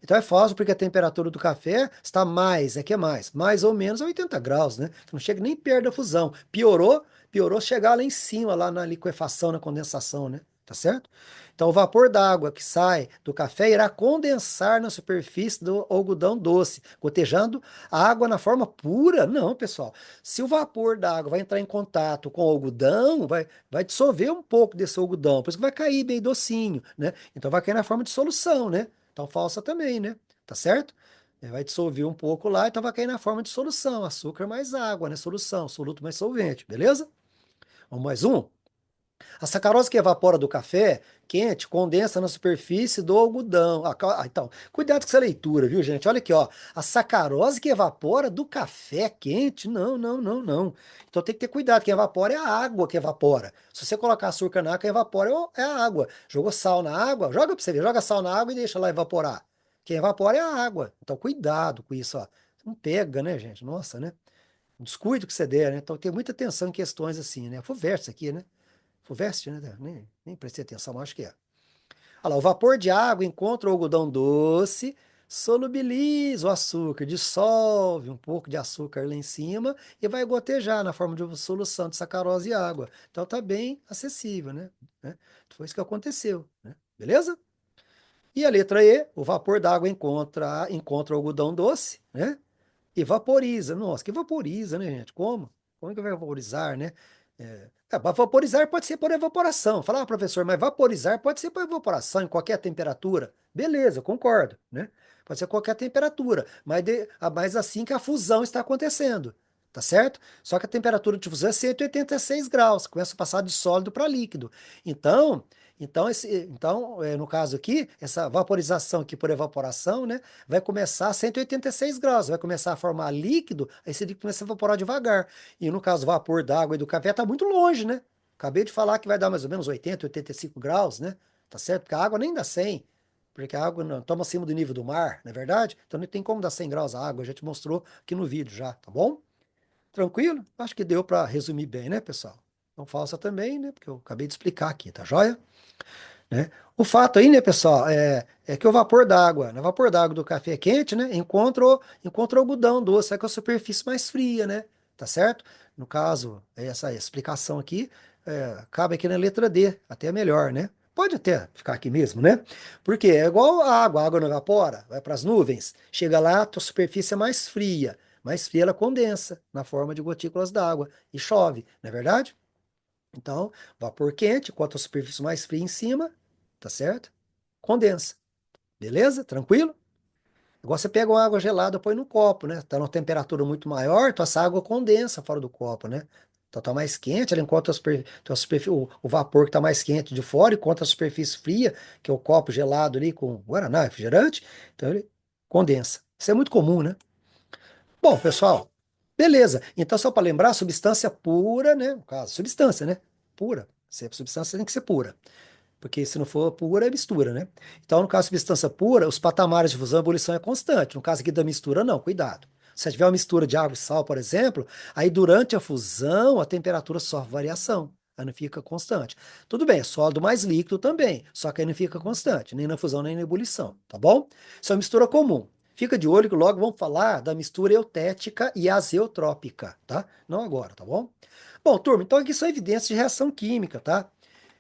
[SPEAKER 1] Então é fácil porque a temperatura do café está mais ou menos a 80 graus, né? Não chega nem perto da fusão. Piorou chegar lá em cima, lá na liquefação, na condensação, né? Tá certo? Então o vapor d'água que sai do café irá condensar na superfície do algodão doce, gotejando a água na forma pura. Não, pessoal. Se o vapor d'água vai entrar em contato com o algodão, vai dissolver um pouco desse algodão, por isso que vai cair bem docinho, né? Então vai cair na forma de solução, né? Então, falsa também, né? Tá certo? Vai dissolver um pouco lá, então vai cair na forma de solução. Açúcar mais água, né? Solução, soluto mais solvente, beleza? Vamos mais um? A sacarose que evapora do café quente condensa na superfície do algodão. Então, cuidado com essa leitura, viu, gente? Olha aqui, ó. A sacarose que evapora do café quente? Não, não, não, não. Então tem que ter cuidado. Quem evapora é a água que evapora. Se você colocar açúcar na água, quem evapora é a água. Jogou sal na água, joga pra você ver. Joga sal na água e deixa lá evaporar. Quem evapora é a água. Então, cuidado com isso, ó. Não pega, né, gente? Nossa, né? Descuido que você der, né? Então, tem muita atenção em questões assim, né? Fuverte aqui, né? Fuveste, né? Nem prestei atenção, mas acho que é. Olha lá, o vapor de água encontra o algodão doce, solubiliza o açúcar, dissolve um pouco de açúcar lá em cima e vai gotejar na forma de uma solução de sacarose e água. Então tá bem acessível, né? Foi isso que aconteceu, né? Beleza? E a letra E, o vapor d'água encontra o algodão doce, né? E vaporiza. Nossa, que vaporiza, né, gente? Como? Como é que vai vaporizar, né? Vaporizar pode ser por evaporação. Falar, professor, mas vaporizar pode ser por evaporação em qualquer temperatura. Beleza, concordo, né? Pode ser qualquer temperatura, mas assim que a fusão está acontecendo, tá certo? Só que a temperatura de fusão é 186 graus, começa a passar de sólido para líquido. Então, no caso aqui, essa vaporização aqui por evaporação, né? Vai começar a 186 graus, vai começar a formar líquido, aí esse líquido começa a evaporar devagar. E no caso, o vapor d'água e do café está muito longe, né? Acabei de falar que vai dar mais ou menos 80, 85 graus, né? Tá certo? Porque a água nem dá 100, porque a água não toma acima do nível do mar, não é verdade? Então não tem como dar 100 graus a água, a gente mostrou aqui no vídeo já, tá bom? Tranquilo? Acho que deu para resumir bem, né, pessoal? Não falsa também, né? Porque eu acabei de explicar aqui, tá joia? Né? O fato aí, né, pessoal, é que o vapor d'água, no vapor d'água do café quente, né, encontra o algodão doce, é com a superfície mais fria, né, tá certo? No caso, essa explicação aqui, cabe aqui na letra D, até melhor, né? Pode até ficar aqui mesmo, né? Porque é igual a água não evapora, vai para as nuvens, chega lá, a tua superfície é mais fria ela condensa na forma de gotículas d'água e chove, não é verdade? Então, vapor quente, quanto a superfície mais fria em cima, tá certo? Condensa. Beleza? Tranquilo? Igual você pega uma água gelada, põe no copo, né? Tá numa temperatura muito maior, então essa água condensa fora do copo, né? Então tá mais quente, ela encontra o vapor que tá mais quente de fora, encontra a superfície fria, que é o copo gelado ali com guaraná, refrigerante, então ele condensa. Isso é muito comum, né? Bom, pessoal, beleza. Então, só para lembrar, substância pura, né? No caso, substância, né? Pura. Se é substância tem que ser pura, porque se não for pura, é mistura, né? Então, no caso de substância pura, os patamares de fusão e ebulição é constante. No caso aqui da mistura, não, cuidado. Se tiver uma mistura de água e sal, por exemplo, aí durante a fusão a temperatura sofre variação. Aí não fica constante. Tudo bem, é sólido mais líquido também, só que aí não fica constante, nem na fusão nem na ebulição, tá bom? Isso é uma mistura comum. Fica de olho que logo vamos falar da mistura eutética e azeotrópica, tá? Não agora, tá bom? Bom, turma, então aqui são evidências de reação química, tá?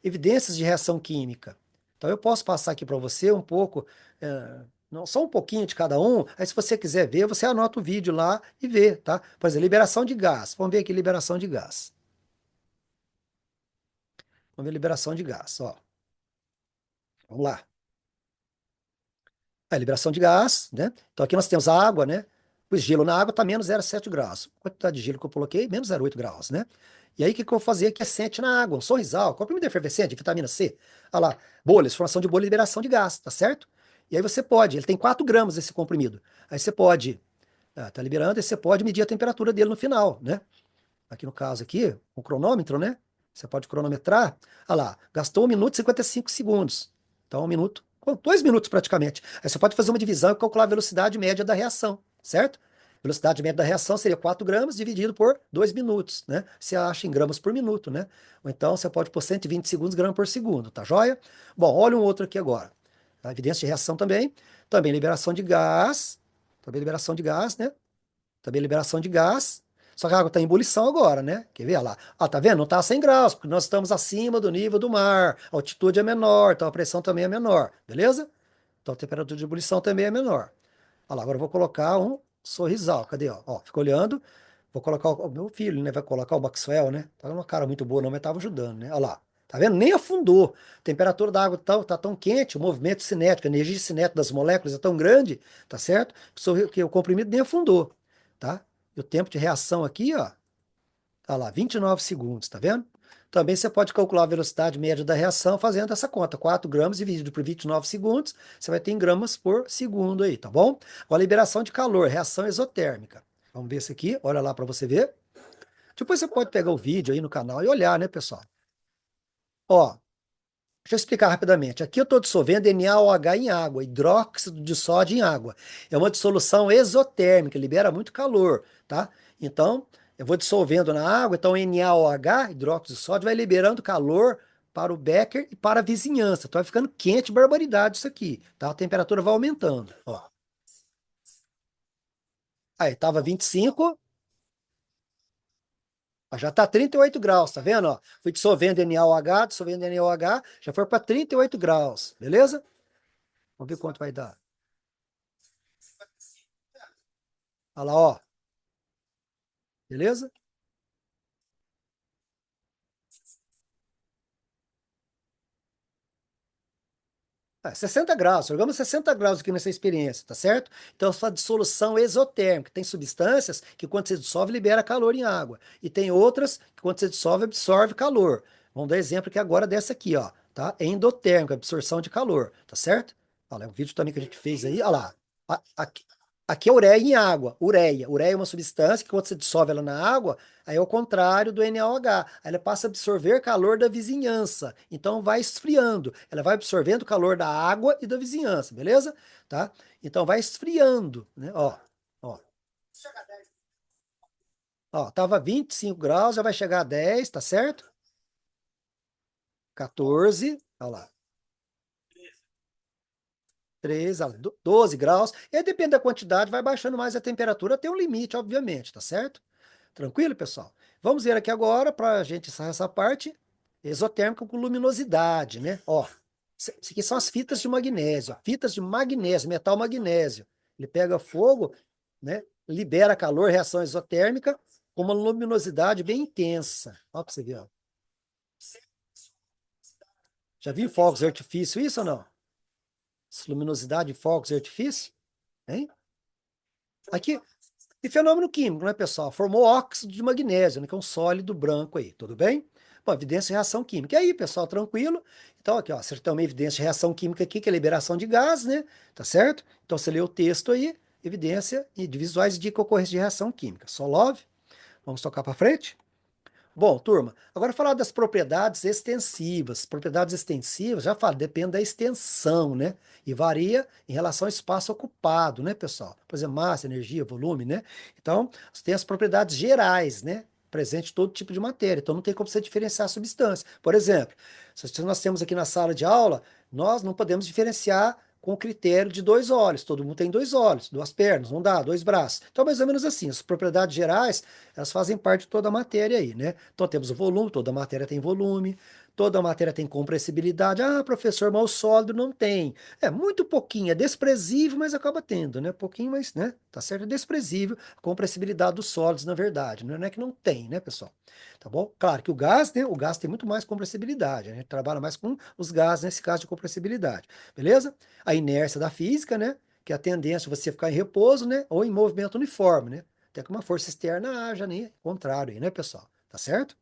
[SPEAKER 1] Evidências de reação química. Então eu posso passar aqui para você um pouco, não, só um pouquinho de cada um. Aí se você quiser ver, você anota o vídeo lá e vê, tá? Por exemplo, liberação de gás. Vamos ver aqui liberação de gás. Vamos ver liberação de gás, ó. Vamos lá. A liberação de gás, né? Então aqui nós temos a água, né? O gelo na água está menos 0,7 graus. A quantidade de gelo que eu coloquei, menos 0,8 graus, né? E aí o que que eu vou fazer aqui é aquecente na água, um sorrisal, comprimido efervescente, vitamina C. Olha lá, bolhas, formação de bolha e liberação de gás, tá certo? E aí você pode, ele tem 4 gramas esse comprimido. Aí você pode, tá liberando, e você pode medir a temperatura dele no final, né? Aqui no caso aqui, o cronômetro, né? Você pode cronometrar. Olha lá, gastou 1 minuto e 55 segundos. Então, 1 minuto, 2 minutos praticamente. Aí você pode fazer uma divisão e calcular a velocidade média da reação, certo? Velocidade média da reação seria 4 gramas dividido por 2 minutos, né? Você acha em gramas por minuto, né? Ou então você pode pôr 120 segundos, gramas por segundo, tá joia? Bom, olha um outro aqui agora. A evidência de reação também. Também liberação de gás. Também liberação de gás, né? Também liberação de gás. Só que a água está em ebulição agora, né? Quer ver? Olha lá. Ah, tá vendo? Não está a 100 graus, porque nós estamos acima do nível do mar. A altitude é menor, então a pressão também é menor. Beleza? Então a temperatura de ebulição também é menor. Olha lá, agora eu vou colocar um sorrisal. Cadê? Ó, fica olhando. Vou colocar o meu filho, né? Vai colocar o Maxwell, né? Tá uma cara muito boa, não, mas tava ajudando, né? Olha lá. Tá vendo? Nem afundou. A temperatura da água tá tão quente, o movimento cinético, a energia cinética das moléculas é tão grande, tá certo? Que o comprimido nem afundou, tá? E o tempo de reação aqui, ó, tá lá, 29 segundos, tá vendo? Também você pode calcular a velocidade média da reação fazendo essa conta. 4 gramas dividido por 29 segundos, você vai ter em gramas por segundo aí, tá bom? Agora, liberação de calor, reação exotérmica. Vamos ver isso aqui, olha lá para você ver. Depois você pode pegar o vídeo aí no canal e olhar, né, pessoal? Ó, deixa eu explicar rapidamente. Aqui eu estou dissolvendo NaOH em água, hidróxido de sódio em água. É uma dissolução exotérmica, libera muito calor, tá? Então, eu vou dissolvendo na água, então NaOH, hidróxido de sódio, vai liberando calor para o Becker e para a vizinhança. Então vai ficando quente, barbaridade isso aqui, tá? A temperatura vai aumentando, ó. Aí, estava 25, ó, já está 38 graus, tá vendo, ó? Fui dissolvendo NaOH, dissolvendo NaOH, já foi para 38 graus, beleza? Vamos ver quanto vai dar. Olha lá, ó. Beleza? Ah, 60 graus, jogamos 60 graus aqui nessa experiência, tá certo? Então, essa dissolução exotérmica. Tem substâncias que, quando você dissolve, libera calor em água. E tem outras que, quando você dissolve, absorve calor. Vamos dar exemplo aqui agora dessa aqui, ó, tá? Endotérmica, absorção de calor, tá certo? Olha, é um vídeo também que a gente fez aí, olha lá. Aqui, aqui é ureia em água, ureia. Ureia é uma substância que, quando você dissolve ela na água, aí é o contrário do NaOH. Aí ela passa a absorver calor da vizinhança. Então vai esfriando. Ela vai absorvendo o calor da água e da vizinhança, beleza? Tá? Então vai esfriando, né? Ó, ó, tava 25 graus, já vai chegar a 10, tá certo? 14, olha lá. 13, olha lá, 12 graus. E aí depende da quantidade, vai baixando mais a temperatura, tem um limite, obviamente, tá certo? Tranquilo, pessoal? Vamos ver aqui agora, para a gente encerrar essa parte, exotérmica com luminosidade, né? Ó, isso aqui são as fitas de magnésio, ó, fitas de magnésio, metal magnésio. Ele pega fogo, né? Libera calor, reação exotérmica, com uma luminosidade bem intensa. Ó, para você ver, ó. Já viu fogos de artifício isso ou não? Essa luminosidade de fogos de artifício, hein? Aqui, e fenômeno químico, né, pessoal? Formou óxido de magnésio, né, que é um sólido branco aí, tudo bem? Bom, evidência de reação química. E aí, pessoal, tranquilo? Então, aqui, ó, você tem uma evidência de reação química aqui, que é liberação de gás, né? Tá certo? Então, você lê o texto aí, evidência de visuais de ocorrência de reação química. Solove. Vamos tocar para frente? Bom, turma, agora falar das propriedades extensivas. Propriedades extensivas, já falo, depende da extensão, né? E varia em relação ao espaço ocupado, né, pessoal? Por exemplo, massa, energia, volume, né? Então, você tem as propriedades gerais, né? Presente em todo tipo de matéria. Então, não tem como você diferenciar a substância. Por exemplo, se nós temos aqui na sala de aula, nós não podemos diferenciar com o critério de dois olhos. Todo mundo tem dois olhos, duas pernas, não dá, dois braços. Então, mais ou menos assim, as propriedades gerais elas fazem parte de toda a matéria aí, né? Então temos o volume, toda matéria tem volume, toda matéria tem compressibilidade. Ah, professor, mas o sólido não tem. É muito pouquinho, é desprezível, mas acaba tendo, né? Pouquinho, mas, né? Tá certo? É desprezível a compressibilidade dos sólidos, na verdade. Não é que não tem, né, pessoal? Tá bom? Claro que o gás, né? O gás tem muito mais compressibilidade. A gente trabalha mais com os gases nesse caso de compressibilidade. Beleza? A inércia da física, né? Que é a tendência de você ficar em repouso, né? Ou em movimento uniforme, né? Até que uma força externa haja, né? Contrário aí, né, pessoal? Tá certo?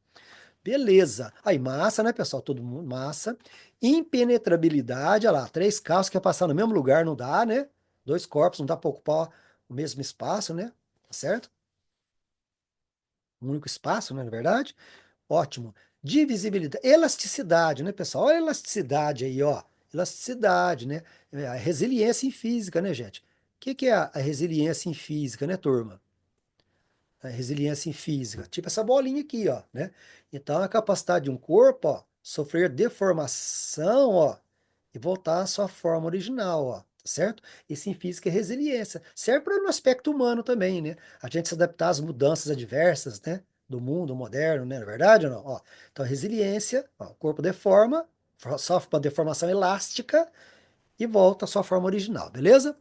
[SPEAKER 1] Beleza. Aí, massa, né, pessoal? Todo mundo, massa. Impenetrabilidade, olha lá, três carros que quer passar no mesmo lugar, não dá, né? Dois corpos, não dá para ocupar o mesmo espaço, né? Tá certo? Um único espaço, né, na verdade? Ótimo. Divisibilidade, elasticidade, né, pessoal? Olha a elasticidade aí, ó. Elasticidade, né? É a resiliência em física, né, gente? O que que é a resiliência em física, né, turma? A resiliência em física, tipo essa bolinha aqui, ó, né? Então, a capacidade de um corpo, ó, sofrer deformação, ó, e voltar à sua forma original, ó, tá certo? Isso em física é resiliência. Serve para no aspecto humano também, né? A gente se adaptar às mudanças adversas, né? Do mundo moderno, né? Na verdade ou não? Ó, então, resiliência, ó, o corpo deforma, sofre uma deformação elástica e volta à sua forma original, beleza?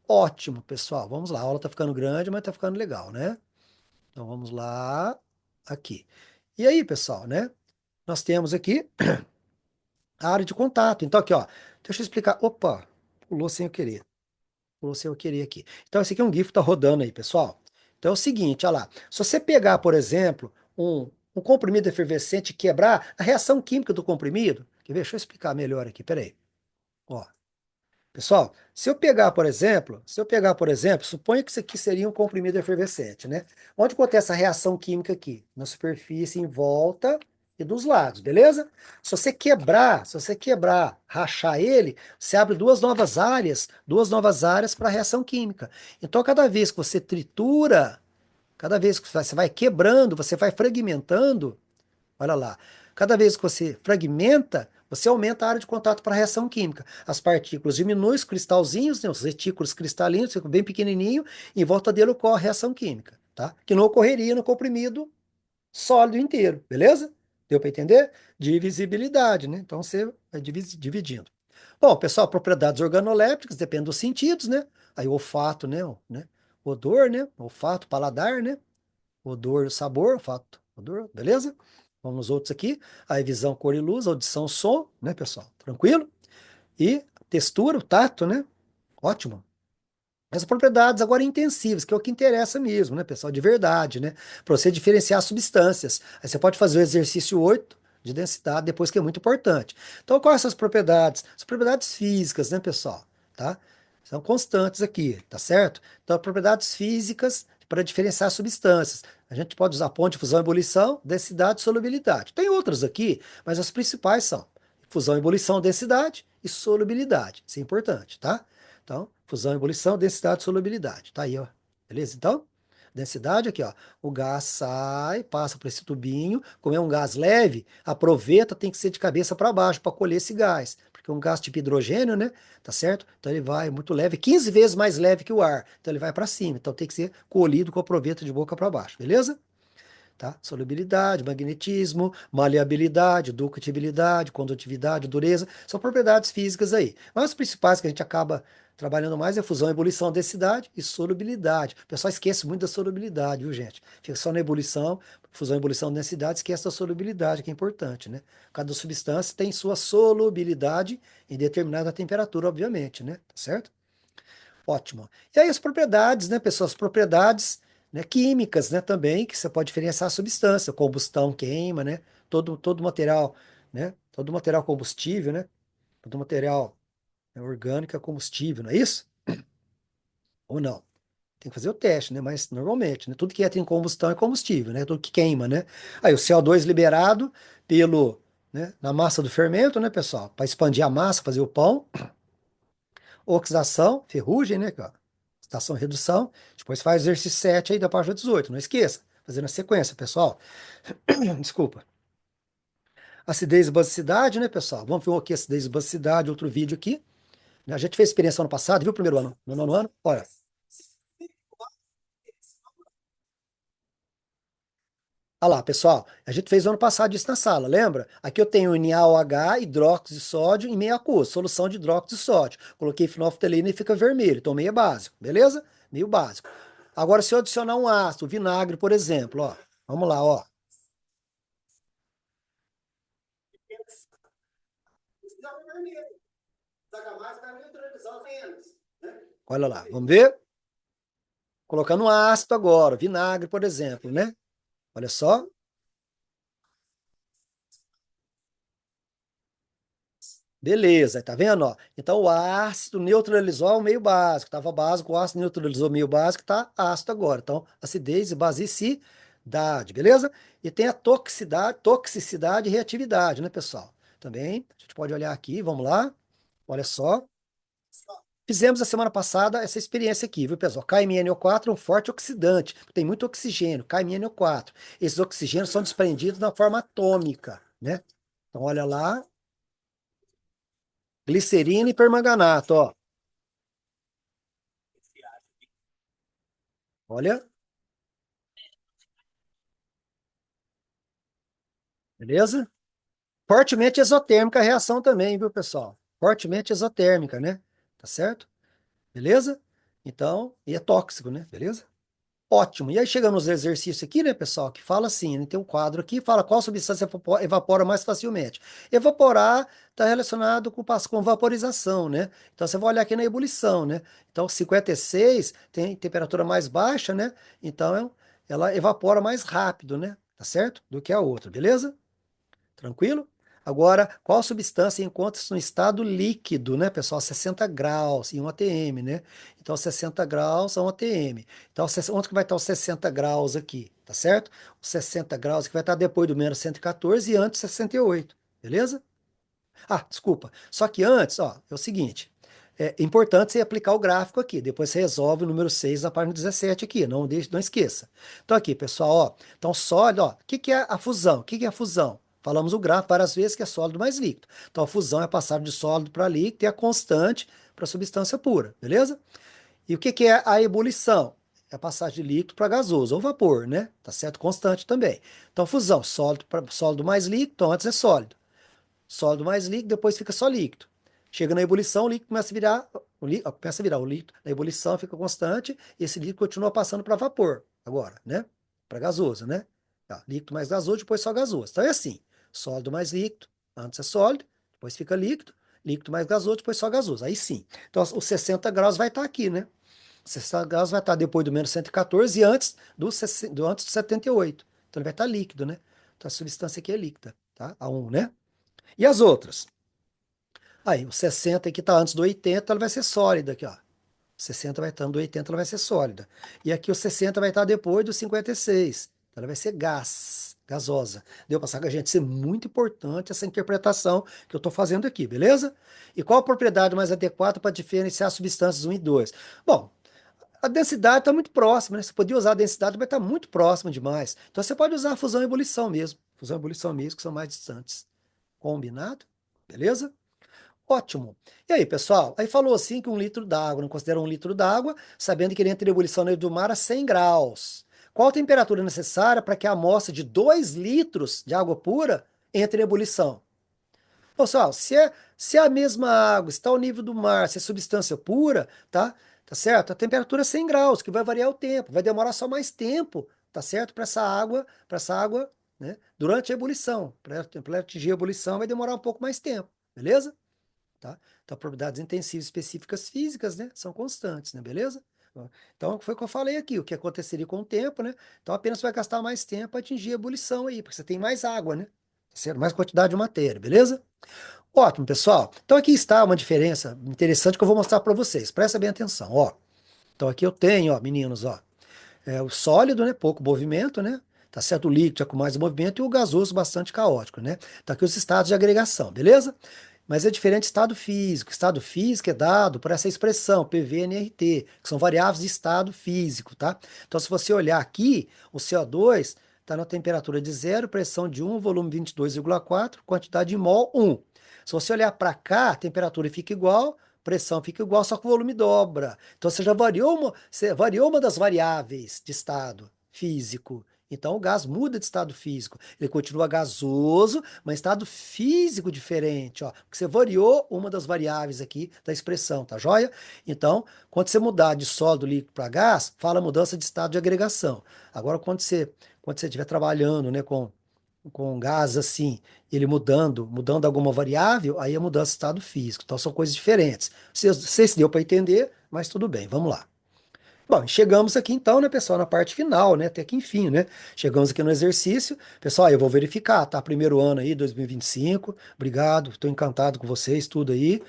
[SPEAKER 1] Ótimo, pessoal. Vamos lá. A aula tá ficando grande, mas tá ficando legal, né? Então vamos lá, aqui. E aí, pessoal, né? Nós temos aqui a área de contato. Então, aqui, ó, deixa eu explicar. Opa, pulou sem eu querer. Pulou sem eu querer aqui. Então, esse aqui é um GIF que tá rodando aí, pessoal. Então é o seguinte, olha lá. Se você pegar, por exemplo, um comprimido efervescente quebrar a reação química do comprimido? Quer ver? Deixa eu explicar melhor aqui, peraí. Ó, pessoal, se eu pegar, por exemplo, suponha que isso aqui seria um comprimido efervescente, né? Onde acontece a reação química aqui? Na superfície em volta e dos lados, beleza? Se você quebrar, rachar ele, você abre duas novas áreas para a reação química. Então, cada vez que você vai quebrando, você vai fragmentando. Olha lá. Cada vez que você fragmenta, você aumenta a área de contato para a reação química. As partículas diminuem, os cristalzinhos, né, os retículos cristalinos ficam bem pequenininho, e em volta dele ocorre a reação química, tá? Que não ocorreria no comprimido sólido inteiro, beleza? Deu para entender? Divisibilidade, né? Então você vai dividindo. Bom, pessoal, propriedades organolépticas dependem dos sentidos, né? Aí o olfato, né? Odor, né? Olfato, paladar, né? Odor, sabor, olfato, odor, beleza? Vamos nos outros aqui. Aí visão, cor e luz, audição, som, né, pessoal? Tranquilo? E textura, o tato, né? Ótimo. As propriedades agora intensivas, que é o que interessa mesmo, né, pessoal? De verdade, né? Para você diferenciar substâncias. Aí você pode fazer o exercício 8 de densidade, depois que é muito importante. Então, quais são as propriedades? As propriedades físicas, né, pessoal? Tá? São constantes aqui, tá certo? Então, propriedades físicas para diferenciar substâncias. A gente pode usar ponto de fusão e ebulição, densidade e solubilidade. Tem outras aqui, mas as principais são fusão, ebulição, densidade e solubilidade. Isso é importante, tá? Então, fusão, ebulição, densidade, solubilidade. Tá aí, ó. Beleza? Então, densidade aqui, ó. O gás sai, passa por esse tubinho. Como é um gás leve, aproveita, tem que ser de cabeça para baixo para colher esse gás. Porque é um gás tipo hidrogênio, né? Tá certo? Então ele vai muito leve, 15 vezes mais leve que o ar. Então ele vai para cima. Então tem que ser colhido com a proveta de boca para baixo. Beleza? Tá? Solubilidade, magnetismo, maleabilidade, ductibilidade, condutividade, dureza, são propriedades físicas aí. Mas as principais que a gente acaba trabalhando mais é fusão, ebulição, densidade e solubilidade. O pessoal esquece muito da solubilidade, viu, gente? Fica só na ebulição, fusão, ebulição, densidade, esquece da solubilidade, que é importante, né? Cada substância tem sua solubilidade em determinada temperatura, obviamente, né? Tá certo? Ótimo. E aí as propriedades, né, pessoal? As propriedades, né, químicas, né, também, que você pode diferenciar a substância, combustão, queima, né? Todo material, né? Todo material combustível, né? Todo material, né, orgânico é combustível, não é isso? Ou não? Tem que fazer o teste, né? Mas normalmente, né? Tudo que entra em combustão é combustível, né? Tudo que queima, né? Aí o CO2 liberado pelo, né, na massa do fermento, né, pessoal? Para expandir a massa, fazer o pão. Oxidação, ferrugem, né? Oxidação e redução. Depois faz o exercício 7 aí da página 18. Não esqueça. Fazendo a sequência, pessoal. Desculpa. Acidez e basicidade, né, pessoal? Vamos ver o que é acidez e basicidade, outro vídeo aqui. A gente fez experiência ano passado, viu, primeiro ano? No nono ano? Olha, olha lá, pessoal. A gente fez ano passado isso na sala, lembra? Aqui eu tenho NaOH, hidróxido de sódio e meio aquoso, solução de hidróxido de sódio. Coloquei fenolftalina e fica vermelho. Então, meio é básico, beleza? Meio básico. Agora, se eu adicionar um ácido, vinagre, por exemplo, ó. Vamos lá, ó. Olha lá, vamos ver? Colocando um ácido agora, vinagre, por exemplo, né? Olha só. Beleza, tá vendo, ó? Então o ácido neutralizou o meio básico, estava básico, o ácido neutralizou o meio básico, tá ácido agora. Então, acidez e basicidade, beleza? E tem a toxicidade e reatividade, né, pessoal? Também, a gente pode olhar aqui, vamos lá. Olha só. Fizemos a semana passada essa experiência aqui, viu, pessoal? KMNO4 é um forte oxidante, tem muito oxigênio, KMNO4. Esses oxigênios são desprendidos na forma atômica, né? Então, olha lá, glicerina e permanganato, ó. Olha, beleza? Fortemente exotérmica a reação também, viu, pessoal? Fortemente exotérmica, né? Tá certo? Beleza? Então, e é tóxico, né? Beleza? Ótimo. E aí chegamos nos exercícios aqui, né, pessoal, que fala assim, né, tem um quadro aqui, fala qual substância evapora mais facilmente. Evaporar está relacionado com vaporização, né? Então você vai olhar aqui na ebulição, né? Então 56 tem temperatura mais baixa, né? Então ela evapora mais rápido, né? tá certo? Do que a outra, beleza? Tranquilo? Agora, qual substância encontra-se no estado líquido, né, pessoal? 60 graus em um ATM, né? Então, 60 graus é um ATM. Então, onde que vai estar os 60 graus aqui, tá certo? Os 60 graus que vai estar depois do menos 114 e antes 68, beleza? Ah, desculpa. Só que antes, ó, é o seguinte. É importante você aplicar o gráfico aqui. Depois você resolve o número 6 na página 17 aqui. Não deixe, não esqueça. Então aqui, pessoal, ó. Então sólido, ó. O que que é a fusão? O que que é a fusão? Falamos o gráfico várias vezes que é sólido mais líquido. Então a fusão é passar de sólido para líquido e a constante para substância pura, beleza? E o que que é a ebulição? É a passagem de líquido para gasoso ou vapor, né? Tá certo? Constante também. Então fusão, sólido para sólido mais líquido, então antes é sólido. Sólido mais líquido, depois fica só líquido. Chega na ebulição, o líquido começa a virar, o líquido na ebulição fica constante e esse líquido continua passando para vapor agora, né? Para gasoso, né? Tá, líquido mais gasoso, depois só gasoso. Então é assim, sólido mais líquido, antes é sólido, depois fica líquido, líquido mais gasoso, depois só gasoso. Aí sim. Então os 60 graus vai estar aqui, né? Os 60 graus vai estar depois do menos 114 e antes antes do 78. Então ele vai estar líquido, né? Então a substância aqui é líquida, tá? A 1, né? E as outras? Aí, o 60 que está antes do 80, ela vai ser sólida aqui, ó. 60 vai estar no 80, ela vai ser sólida. E aqui o 60 vai estar depois do 56. Então ela vai ser gás, gasosa. Deu para sacar, gente? Isso é muito importante, essa interpretação que eu estou fazendo aqui, beleza? E qual a propriedade mais adequada para diferenciar as substâncias um e 2? Bom, a densidade está muito próxima, né? Você podia usar a densidade, mas está muito próxima demais. Então você pode usar a fusão e ebulição mesmo. Fusão e ebulição mesmo, que são mais distantes. Combinado? Beleza? Ótimo. E aí, pessoal? Aí falou assim que 1 litro d'água, não considera 1 litro d'água, sabendo que ele entra em ebulição no nível do mar a 100 graus. Qual a temperatura necessária para que a amostra de 2 litros de água pura entre em ebulição? Pessoal, se é a mesma água está ao nível do mar, se é substância pura, tá? Tá certo? A temperatura é 100 graus, que vai variar o tempo, vai demorar só mais tempo, tá certo? Para essa água, né? Durante a ebulição, para ela atingir a ebulição vai demorar um pouco mais tempo, beleza? Tá? Então, propriedades intensivas específicas físicas, né, são constantes, né, beleza? Então, foi o que eu falei aqui, o que aconteceria com o tempo, né? Então, apenas vai gastar mais tempo para atingir a ebulição aí, porque você tem mais água, né? Tá certo? Mais quantidade de matéria, beleza? Ótimo, pessoal. Então, aqui está uma diferença interessante que eu vou mostrar para vocês. Presta bem atenção, ó. Então, aqui eu tenho, ó, meninos, ó, o sólido, né, pouco movimento, né? Tá certo? O líquido é com mais movimento e o gasoso bastante caótico, né? Tá aqui os estados de agregação, beleza? Mas é diferente do estado físico. Estado físico é dado por essa expressão, PV-NRT, que são variáveis de estado físico, tá? Então, se você olhar aqui, o CO2 está na temperatura de 0, pressão de 1, volume 22,4, quantidade de mol 1. Se você olhar para cá, a temperatura fica igual, pressão fica igual, só que o volume dobra. Então, você variou uma das variáveis de estado físico. Então, o gás muda de estado físico. Ele continua gasoso, mas estado físico diferente, ó, porque você variou uma das variáveis aqui da expressão, tá joia? Então, quando você mudar de sólido líquido para gás, fala mudança de estado de agregação. Agora, quando você estiver trabalhando, né, com gás assim, ele mudando alguma variável, aí é mudança de estado físico. Então, são coisas diferentes. Não sei se deu para entender, mas tudo bem, vamos lá. Bom, chegamos aqui então, né, pessoal, na parte final, né, até que enfim, né, chegamos aqui no exercício. Pessoal, eu vou verificar, tá, primeiro ano aí, 2025, obrigado, estou encantado com vocês, tudo aí,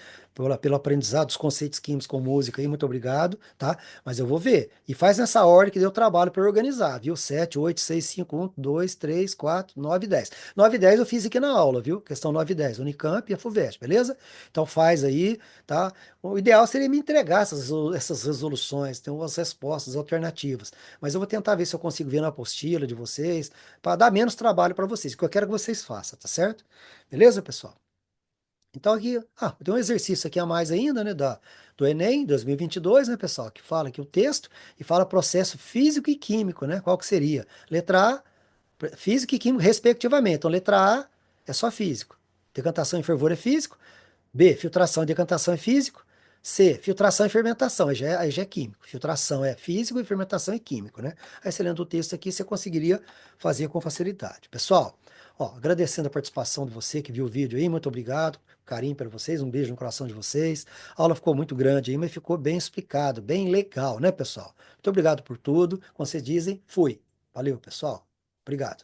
[SPEAKER 1] pelo aprendizado dos conceitos químicos com música aí, muito obrigado, tá, mas eu vou ver, e faz nessa ordem que deu trabalho para organizar, viu, 7, 8, 6, 5, 1, 2, 3, 4, 9, 10. 9 e 10 eu fiz aqui na aula, viu, questão 9 e 10, Unicamp e a FUVEST, beleza? Então faz aí, tá, o ideal seria me entregar essas resoluções, ter umas respostas alternativas. Mas eu vou tentar ver se eu consigo ver na apostila de vocês, para dar menos trabalho para vocês, que eu quero que vocês façam, tá certo? Beleza, pessoal? Então aqui, tem um exercício aqui a mais ainda, né, do Enem 2022, né, pessoal, que fala aqui o texto e fala processo físico e químico, né? Qual que seria? Letra A, físico e químico respectivamente. Então, letra A é só físico. Decantação e fervor é físico. B, filtração e decantação é físico. C, filtração e fermentação, aí já é químico. Filtração é físico e fermentação é químico, né? Aí você lendo o texto aqui, você conseguiria fazer com facilidade. Pessoal, ó, agradecendo a participação de você que viu o vídeo aí, muito obrigado, carinho para vocês, um beijo no coração de vocês. A aula ficou muito grande aí, mas ficou bem explicado, bem legal, né, pessoal? Muito obrigado por tudo. Como vocês dizem, fui. Valeu, pessoal. Obrigado.